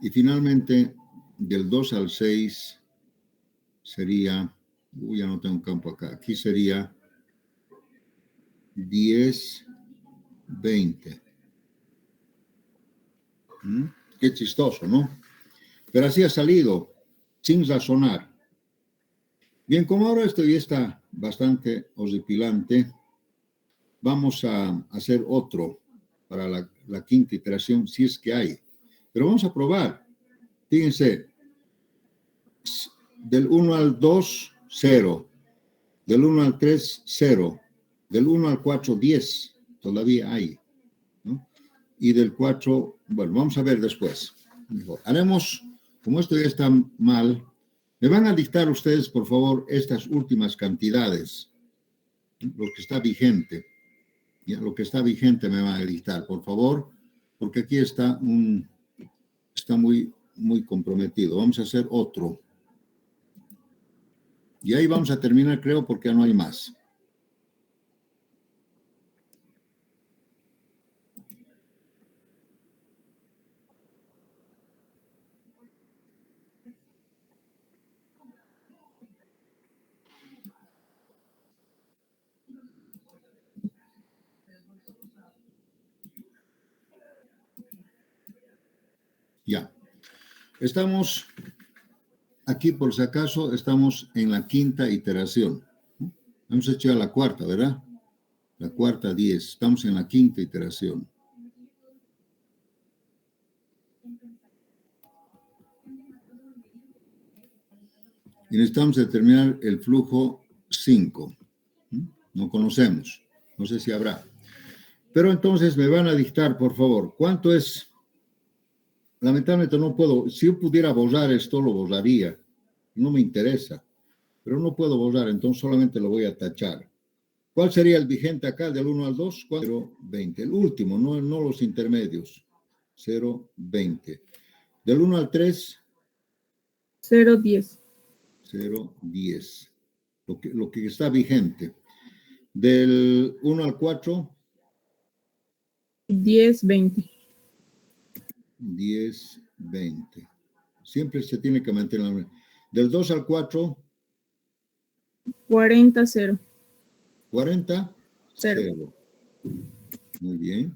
Y finalmente, del 2 al 6 sería, ya no tengo campo acá, aquí sería 10, 20. Qué chistoso, ¿no? Pero así ha salido, sin razonar. Bien, como ahora esto ya está bastante horripilante, vamos a hacer otro para la quinta iteración, si es que hay. Pero vamos a probar. Fíjense, del 1 al 2, 0. Del 1 al 3, 0. Del 1 al 4, 10. Todavía hay, ¿no? Y del 4, bueno, vamos a ver después. Haremos, como esto ya está mal, me van a dictar ustedes, por favor, estas últimas cantidades, lo que está vigente. Ya, lo que está vigente me van a dictar, por favor, porque aquí está muy, muy comprometido. Vamos a hacer otro. Y ahí vamos a terminar, creo, porque ya no hay más. Ya. Estamos aquí, por si acaso, estamos en la quinta iteración. Hemos hecho ya la cuarta, ¿verdad? La cuarta 10. Estamos en la quinta iteración. Y necesitamos determinar el flujo 5. No conocemos. No sé si habrá. Pero entonces me van a dictar, por favor, ¿cuánto es? Lamentablemente no puedo. Si yo pudiera borrar esto, lo borraría. No me interesa. Pero no puedo borrar, entonces solamente lo voy a tachar. ¿Cuál sería el vigente acá del 1 al 2? 0,20. El último, no los intermedios. 0,20. Del 1 al 3, 0,10. 0,10. Lo que está vigente. Del 1 al 4, 10,20. 10,20. Siempre se tiene que mantener. Del 2 al 4, 40, 0. 40, 0. 0. Muy bien.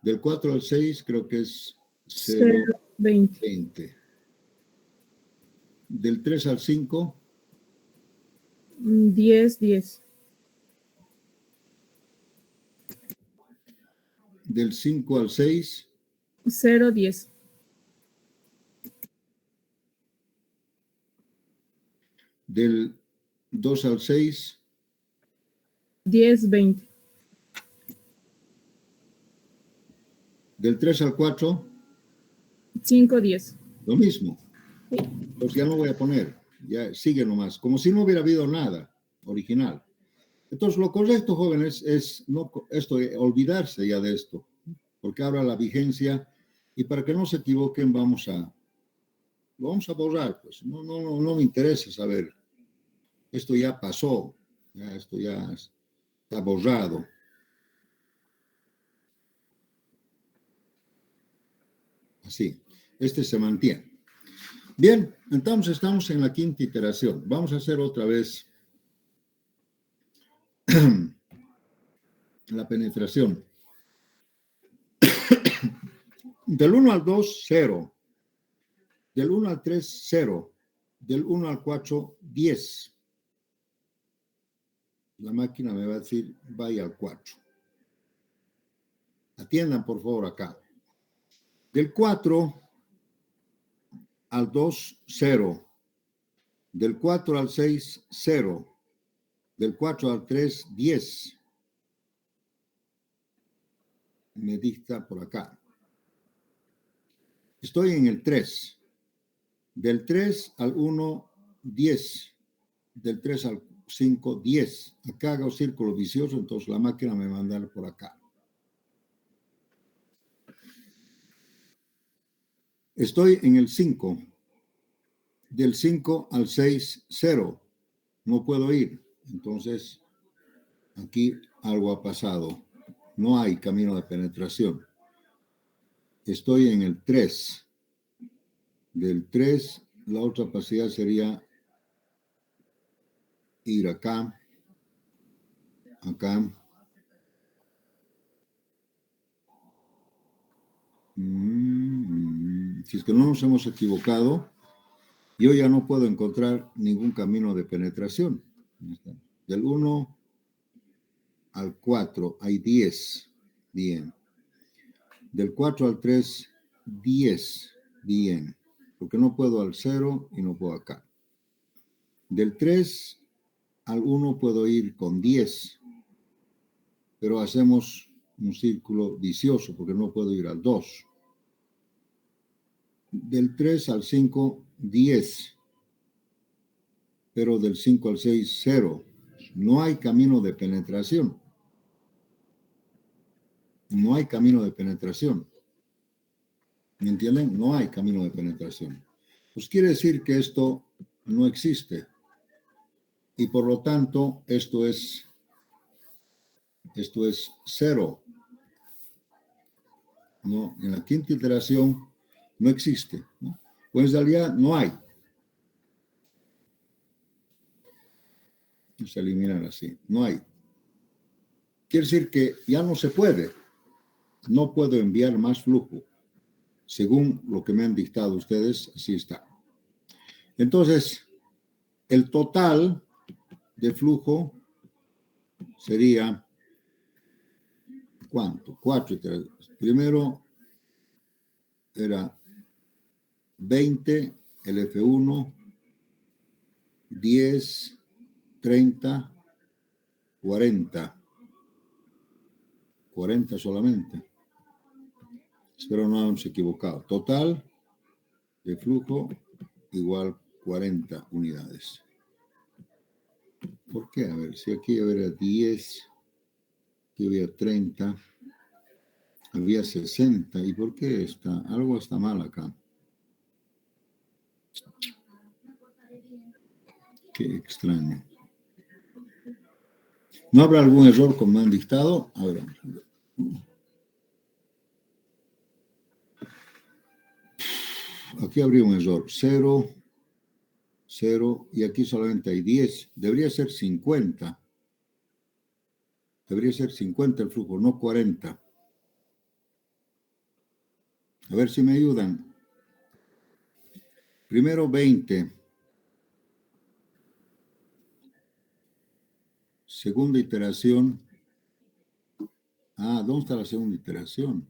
Del 4 al 6 creo que es 0,20. 0,20. Del 3 al 5, 10,10. del 5 al 6, 0,10. del 2 al 6, 10,20. del 3 al 4, 5,10. lo mismo. Pues ya no voy a poner, ya sigue nomás, como si no hubiera habido nada original. Entonces, lo correcto, jóvenes, es no, olvidarse ya de esto, porque habla la vigencia, y para que no se equivoquen, lo vamos a borrar, pues. No me interesa saber. Esto ya pasó, esto ya está borrado. Así, este se mantiene. Bien, entonces estamos en la quinta iteración. Vamos a hacer otra vez la penetración. Del 1 al 2, 0. Del 1 al 3, 0. Del 1 al 4, 10. La máquina me va a decir, vaya al 4. Atiendan, por favor, acá. Del 4 al 2, 0. Del 4 al 6, 0. Del 4 al 3, 10. Me dicta por acá. Estoy en el 3. Del 3 al 1, 10. Del 3 al 5, 10. Acá hago círculo vicioso, entonces la máquina me va a mandar por acá. Estoy en el 5. Del 5 al 6, 0. No puedo ir. Entonces, aquí algo ha pasado. No hay camino de penetración. Estoy en el 3. Del 3, la otra capacidad sería ir acá, acá. Si es que no nos hemos equivocado, yo ya no puedo encontrar ningún camino de penetración. Del 1 al 4 hay 10. Bien. Del 4 al 3, 10. Bien. Porque no puedo al 0 y no puedo acá. Del 3 al 1 puedo ir con 10. Pero hacemos un círculo vicioso porque no puedo ir al 2. Del 3 al 5, 10. Pero del 5 al 6, 0. No hay camino de penetración. No hay camino de penetración. ¿Me entienden? No hay camino de penetración. Pues quiere decir que esto no existe. Y por lo tanto, esto es 0. ¿No? En la quinta iteración no existe, ¿no? Pues en realidad no hay. Vamos a eliminar así. No hay. Quiere decir que ya no se puede. No puedo enviar más flujo. Según lo que me han dictado ustedes, así está. Entonces, el total de flujo sería, ¿cuánto? 4 iteraciones. Primero era 20, el F1, 10, 30, 40. 40 solamente. Espero no habernos equivocado. Total de flujo igual 40 unidades. ¿Por qué? A ver, si aquí había 10, aquí había 30, había 60. ¿Y por qué está? Algo está mal acá. Qué extraño. ¿No habrá algún error como me han dictado? A ver, vamos a ver. Aquí habría un error. 0, 0, y aquí solamente hay 10. Debería ser 50. Debería ser 50 el flujo, no 40. A ver si me ayudan. Primero 20. Segunda iteración. Ah, ¿dónde está la segunda iteración?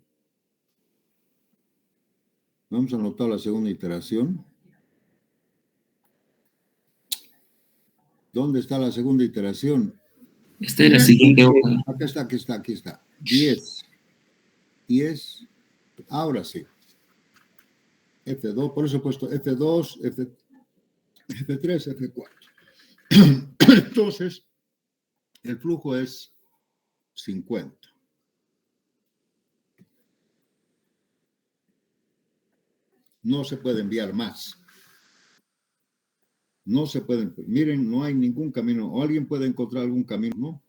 Vamos a anotar la segunda iteración. ¿Dónde está la segunda iteración? Esta es la siguiente hoja. Aquí está. 10. 10. Ahora sí. F2, por eso he puesto F2, F3, F4. Entonces, el flujo es 50. No se puede enviar más. No se pueden. Miren, no hay ningún camino. ¿O alguien puede encontrar algún camino? No.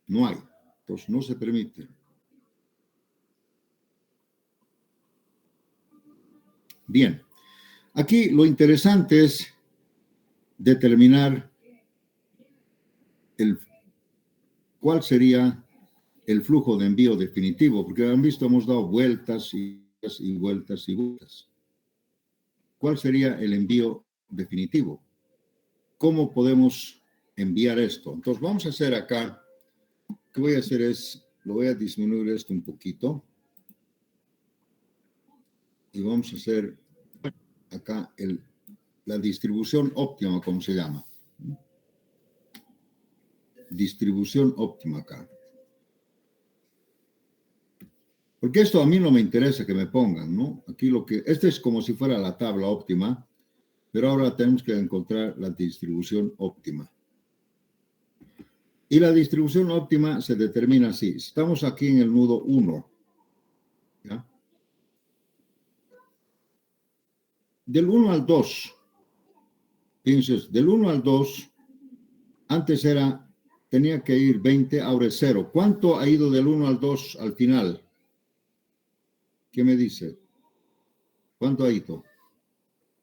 No hay. Entonces, no se permite. Bien. Aquí lo interesante es determinar cuál sería el flujo de envío definitivo, porque han visto, hemos dado vueltas y vueltas y vueltas. ¿Cuál sería el envío definitivo? ¿Cómo podemos enviar esto? Entonces vamos a hacer acá, lo que voy a hacer es, lo voy a disminuir esto un poquito y vamos a hacer acá la distribución óptima, como se llama. Distribución óptima acá. Porque esto a mí no me interesa que me pongan, ¿no? Aquí este es como si fuera la tabla óptima, pero ahora tenemos que encontrar la distribución óptima. Y la distribución óptima se determina así. Estamos aquí en el nudo 1. ¿Ya? Del 1 al 2. Pienses, del 1 al 2, antes tenía que ir 20, ahora es 0. ¿Cuánto ha ido del 1 al 2 al final? ¿Qué me dice? ¿Cuánto ha ido?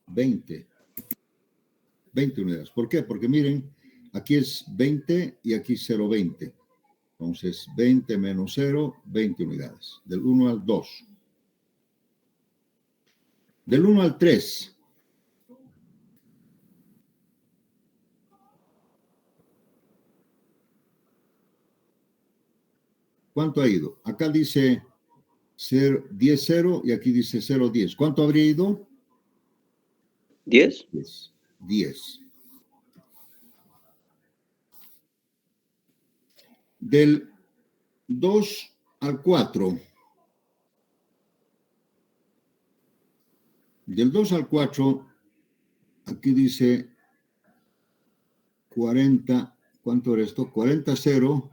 20. 20 unidades. ¿Por qué? Porque miren, aquí es 20 y aquí 0,20. Entonces, 20 menos 0, 20 unidades. Del 1 al 2. Del 1 al 3. ¿Cuánto ha ido? Acá dice 10, 0 y aquí dice 0, 10. ¿Cuánto habría ido? 10. 10. Del 2 al 4. Del 2 al 4, aquí dice 40. ¿Cuánto era esto? 40, 0.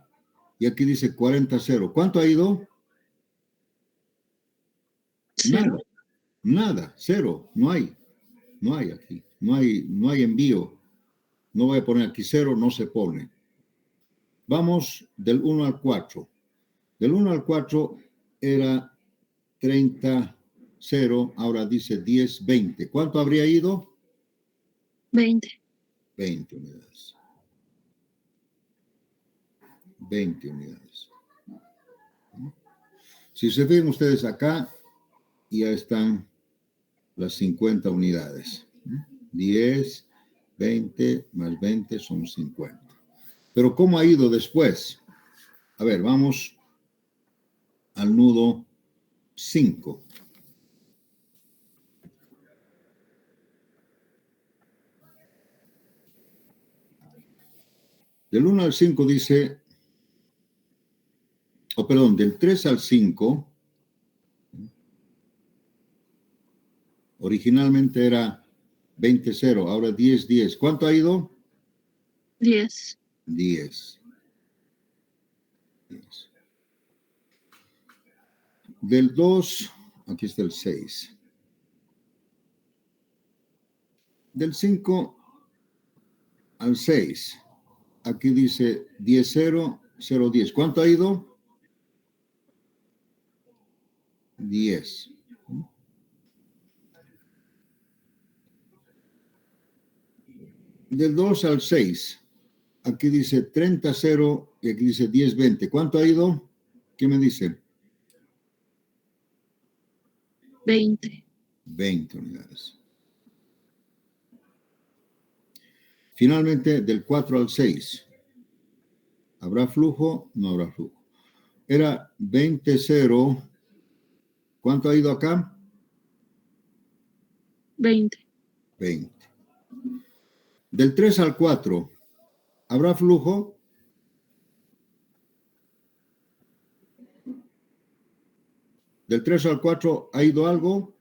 Y aquí dice 40, 0. ¿Cuánto ha ido? Cero. Nada, 0. No hay aquí. No hay envío. No voy a poner aquí 0, no se pone. Vamos del 1 al 4. Del 1 al 4 era 30, 0. Ahora dice 10, 20. ¿Cuánto habría ido? 20. 20 unidades. 20 unidades. Si se ven ustedes acá, ya están las 50 unidades. 10, 20 más 20 son 50. Pero ¿cómo ha ido después? A ver, vamos al nudo 5. Del 1 al 5 dice, del 3 al 5, originalmente era 20, 0. Ahora 10, 10. ¿Cuánto ha ido? 10. 10. Del 2, aquí está el 6. Del 5 al 6, aquí dice 10, 0, 0, 10. ¿Cuánto ha ido? 10. Del 2 al 6, aquí dice 30, 0 y aquí dice 10, 20. ¿Cuánto ha ido? ¿Qué me dice? 20. 20 unidades. Finalmente, del 4 al 6, ¿habrá flujo? No habrá flujo. Era 20, 0. ¿Cuánto ha ido acá? 20. 20. Del 3 al 4, ¿habrá flujo? Del 3 al 4, ¿ha ido algo?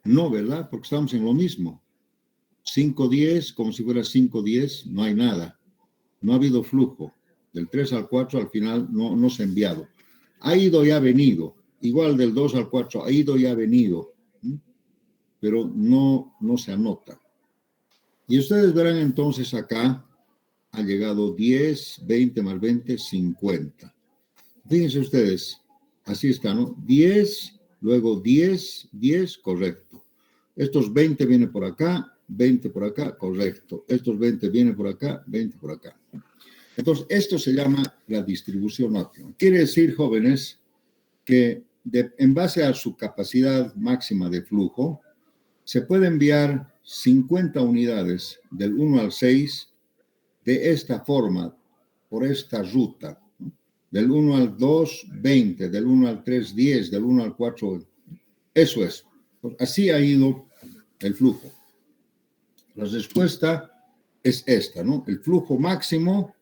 No, ¿verdad? Porque estamos en lo mismo. 5, 10, como si fuera 5, 10, no hay nada. No ha habido flujo. Del 3 al 4, al final, no se ha enviado. Ha ido y ha venido. Igual del 2 al 4, ha ido y ha venido. Pero no se anota. Y ustedes verán entonces acá, ha llegado 10, 20 más 20, 50. Fíjense ustedes, así está, ¿no? 10, luego 10, 10, correcto. Estos 20 vienen por acá, 20 por acá, correcto. Estos 20 vienen por acá, 20 por acá. Entonces, esto se llama la distribución óptima. Quiere decir, jóvenes, que en base a su capacidad máxima de flujo, se puede enviar 50 unidades del 1 al 6 de esta forma, por esta ruta. Del 1 al 2, 20, del 1 al 3, 10, del 1 al 4, eso es. Así ha ido el flujo. La respuesta es esta, ¿no? El flujo máximo,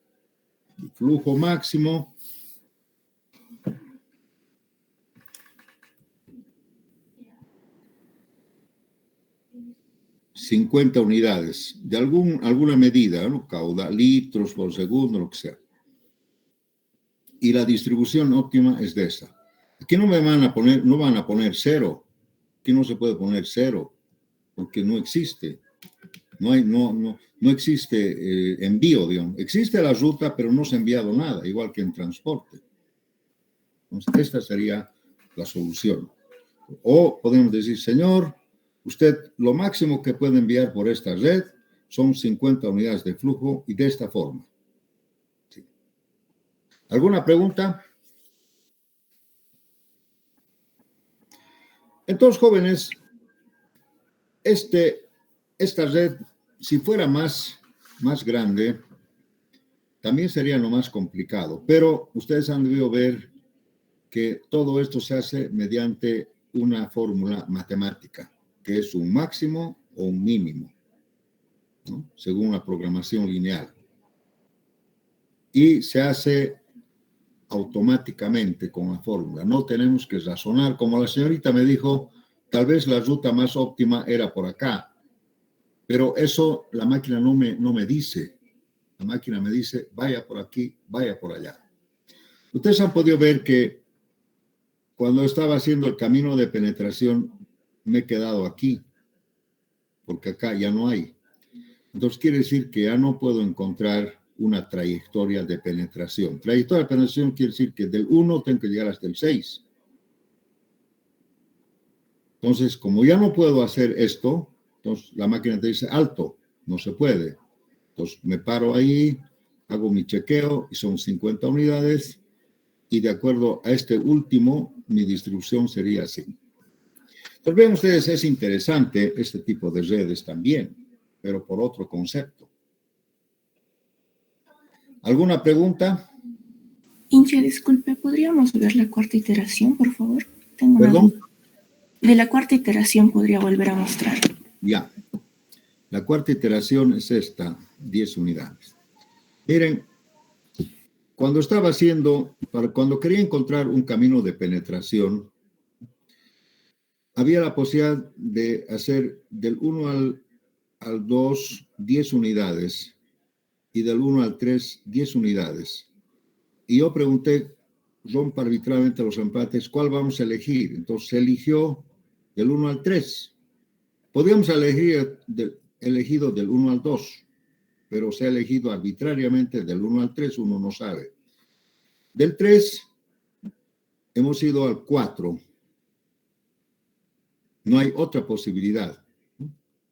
50 unidades de alguna medida, ¿no? Caudal, litros por segundo, lo que sea. Y la distribución óptima es de esa. Aquí no van a poner 0. Aquí no se puede poner 0, porque no existe. No existe envío, digamos. Existe la ruta, pero no se ha enviado nada, igual que en transporte. Entonces, esta sería la solución. O podemos decir, señor, usted lo máximo que puede enviar por esta red son 50 unidades de flujo y de esta forma. Sí. ¿Alguna pregunta? Entonces, jóvenes, esta red, si fuera más grande, también sería lo más complicado. Pero ustedes han debido ver que todo esto se hace mediante una fórmula matemática, que es un máximo o un mínimo, ¿no? Según la programación lineal. Y se hace automáticamente con la fórmula. No tenemos que razonar. Como la señorita me dijo, tal vez la ruta más óptima era por acá. Pero eso la máquina no me dice. La máquina me dice, vaya por aquí, vaya por allá. Ustedes han podido ver que cuando estaba haciendo el camino de penetración, me he quedado aquí, porque acá ya no hay. Entonces quiere decir que ya no puedo encontrar una trayectoria de penetración. Trayectoria de penetración quiere decir que del 1 tengo que llegar hasta el 6. Entonces, como ya no puedo hacer esto, entonces la máquina te dice, alto, no se puede. Entonces me paro ahí, hago mi chequeo y son 50 unidades y de acuerdo a este último, mi distribución sería así. Entonces vean ustedes, es interesante este tipo de redes también, pero por otro concepto. ¿Alguna pregunta? Inche, disculpe, ¿podríamos ver la cuarta iteración, por favor? Tengo una ¿Perdón? duda. De la cuarta iteración podría volver a mostrar. Ya. La cuarta iteración es esta, 10 unidades. Miren, cuando quería encontrar un camino de penetración, había la posibilidad de hacer del 1 al 2, 10 unidades, y del 1 al 3, 10 unidades. Y yo pregunté, rompa arbitrariamente los empates, ¿cuál vamos a elegir? Entonces se eligió del 1 al 3. Podríamos elegir elegido del 1 al 2, pero se ha elegido arbitrariamente del 1 al 3, uno no sabe. Del 3 hemos ido al 4. No hay otra posibilidad.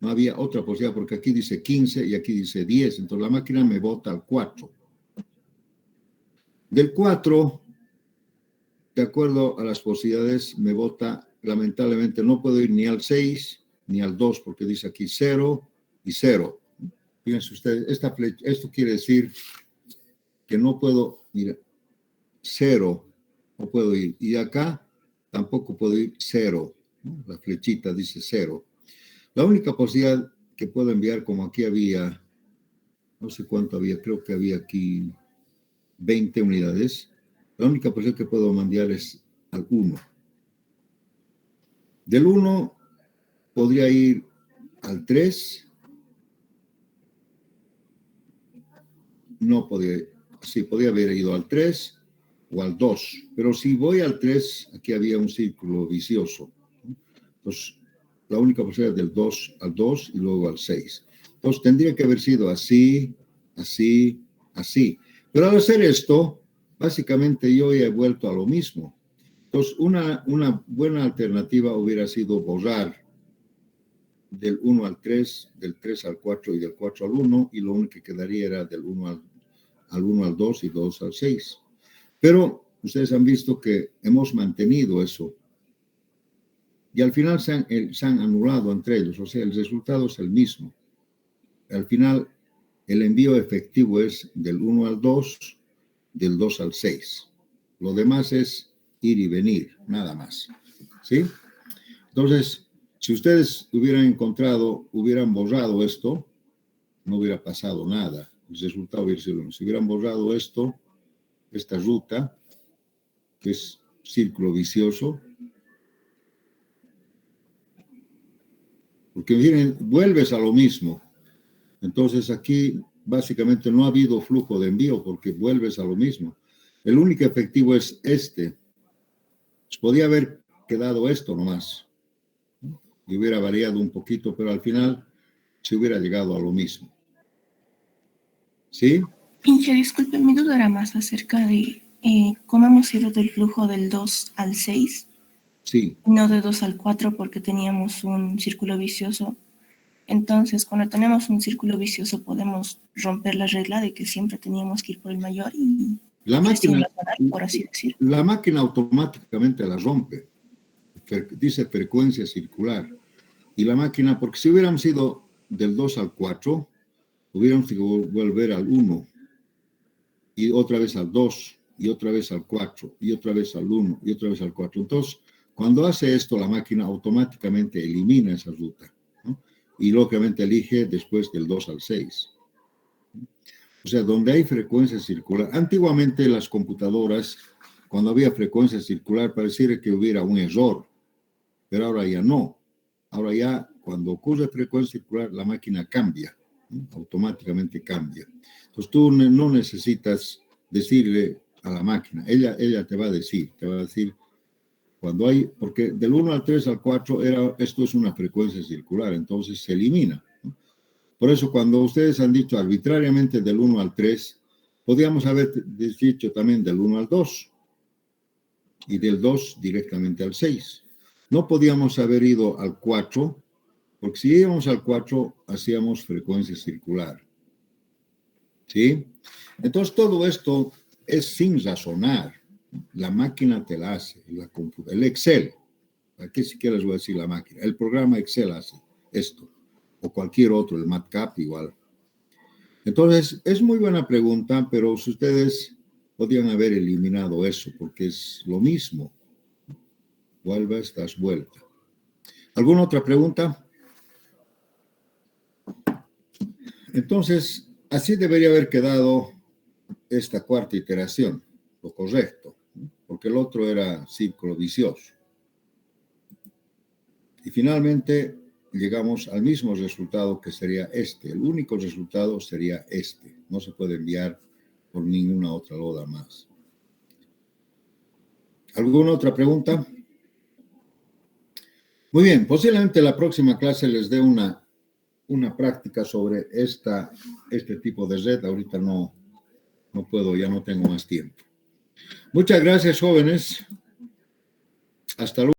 No había otra posibilidad porque aquí dice 15 y aquí dice 10. Entonces la máquina me bota al 4. Del 4, de acuerdo a las posibilidades, me bota, lamentablemente, no puedo ir ni al 6 ni al 2 porque dice aquí 0 y 0. Fíjense ustedes, esto quiere decir que no puedo, mira, 0 no puedo ir. Y acá tampoco puedo ir 0. ¿No? La flechita dice 0. La única posibilidad que puedo enviar, como aquí había, no sé cuánto había, creo que había aquí 20 unidades, la única posibilidad que puedo mandar es al 1. Del 1 podría ir al 3. No podía, sí, podía haber ido al 3 o al 2, pero si voy al 3, aquí había un círculo vicioso. Entonces, la única posibilidad del 2 al 2 y luego al 6. Entonces, tendría que haber sido así, así, así. Pero al hacer esto, básicamente yo ya he vuelto a lo mismo. Entonces, una buena alternativa hubiera sido borrar del 1 al 3, del 3 al 4 y del 4 al 1, y lo único que quedaría era del 1 al 2 y 2 al 6. Pero ustedes han visto que hemos mantenido eso. Y al final se han anulado entre ellos, o sea, el resultado es el mismo. Al final, el envío efectivo es del 1 al 2, del 2 al 6. Lo demás es ir y venir, nada más. ¿Sí? Entonces, si ustedes hubieran borrado esto, no hubiera pasado nada. El resultado hubiera sido lo mismo. Si hubieran borrado esto, esta ruta, que es círculo vicioso, porque miren, vuelves a lo mismo. Entonces aquí básicamente no ha habido flujo de envío porque vuelves a lo mismo. El único efectivo es este. Pues podía haber quedado esto nomás, ¿no? Y hubiera variado un poquito, pero al final se hubiera llegado a lo mismo. ¿Sí? Pinche, disculpe, mi duda era más acerca de cómo hemos ido del flujo del 2 al 6, Sí. no de 2 al 4 porque teníamos un círculo vicioso. Entonces, cuando tenemos un círculo vicioso, podemos romper la regla de que siempre teníamos que ir por el mayor y La máquina, por así decirlo. la máquina automáticamente la rompe. Dice frecuencia circular. Y la máquina, porque si hubiéramos ido del 2 al 4, hubiéramos que volver al 1, y otra vez al 2, y otra vez al 4, y otra vez al 1, y otra vez al 4. Entonces, cuando hace esto, la máquina automáticamente elimina esa ruta, ¿no? Y lógicamente elige después del 2 al 6. O sea, donde hay frecuencia circular. Antiguamente las computadoras, cuando había frecuencia circular, pareciera que hubiera un error, pero ahora ya no. Ahora ya, cuando ocurre frecuencia circular, la máquina cambia, ¿no? Automáticamente cambia. Entonces tú no necesitas decirle a la máquina, ella te va a decir cuando hay, porque del 1 al 3 al 4 esto es una frecuencia circular, entonces se elimina, ¿no? Por eso cuando ustedes han dicho arbitrariamente del 1 al 3, podríamos haber dicho también del 1 al 2 y del 2 directamente al 6. No podíamos haber ido al 4, porque si íbamos al 4, hacíamos frecuencia circular. ¿Sí? Entonces, todo esto es sin razonar. La máquina te la hace, el Excel. Aquí siquiera les voy a decir la máquina. El programa Excel hace esto, o cualquier otro, el MATLAB igual. Entonces, es muy buena pregunta, pero si ustedes podrían haber eliminado eso, porque es lo mismo. Vuelves, das vuelta. ¿Alguna otra pregunta? Entonces, así debería haber quedado esta cuarta iteración, lo correcto, ¿no? Porque el otro era círculo vicioso. Y finalmente llegamos al mismo resultado que sería este. El único resultado sería este. No se puede enviar por ninguna otra loda más. ¿Alguna otra pregunta? Muy bien, posiblemente la próxima clase les dé una práctica sobre este tipo de red. Ahorita no puedo, ya no tengo más tiempo. Muchas gracias, jóvenes. Hasta luego.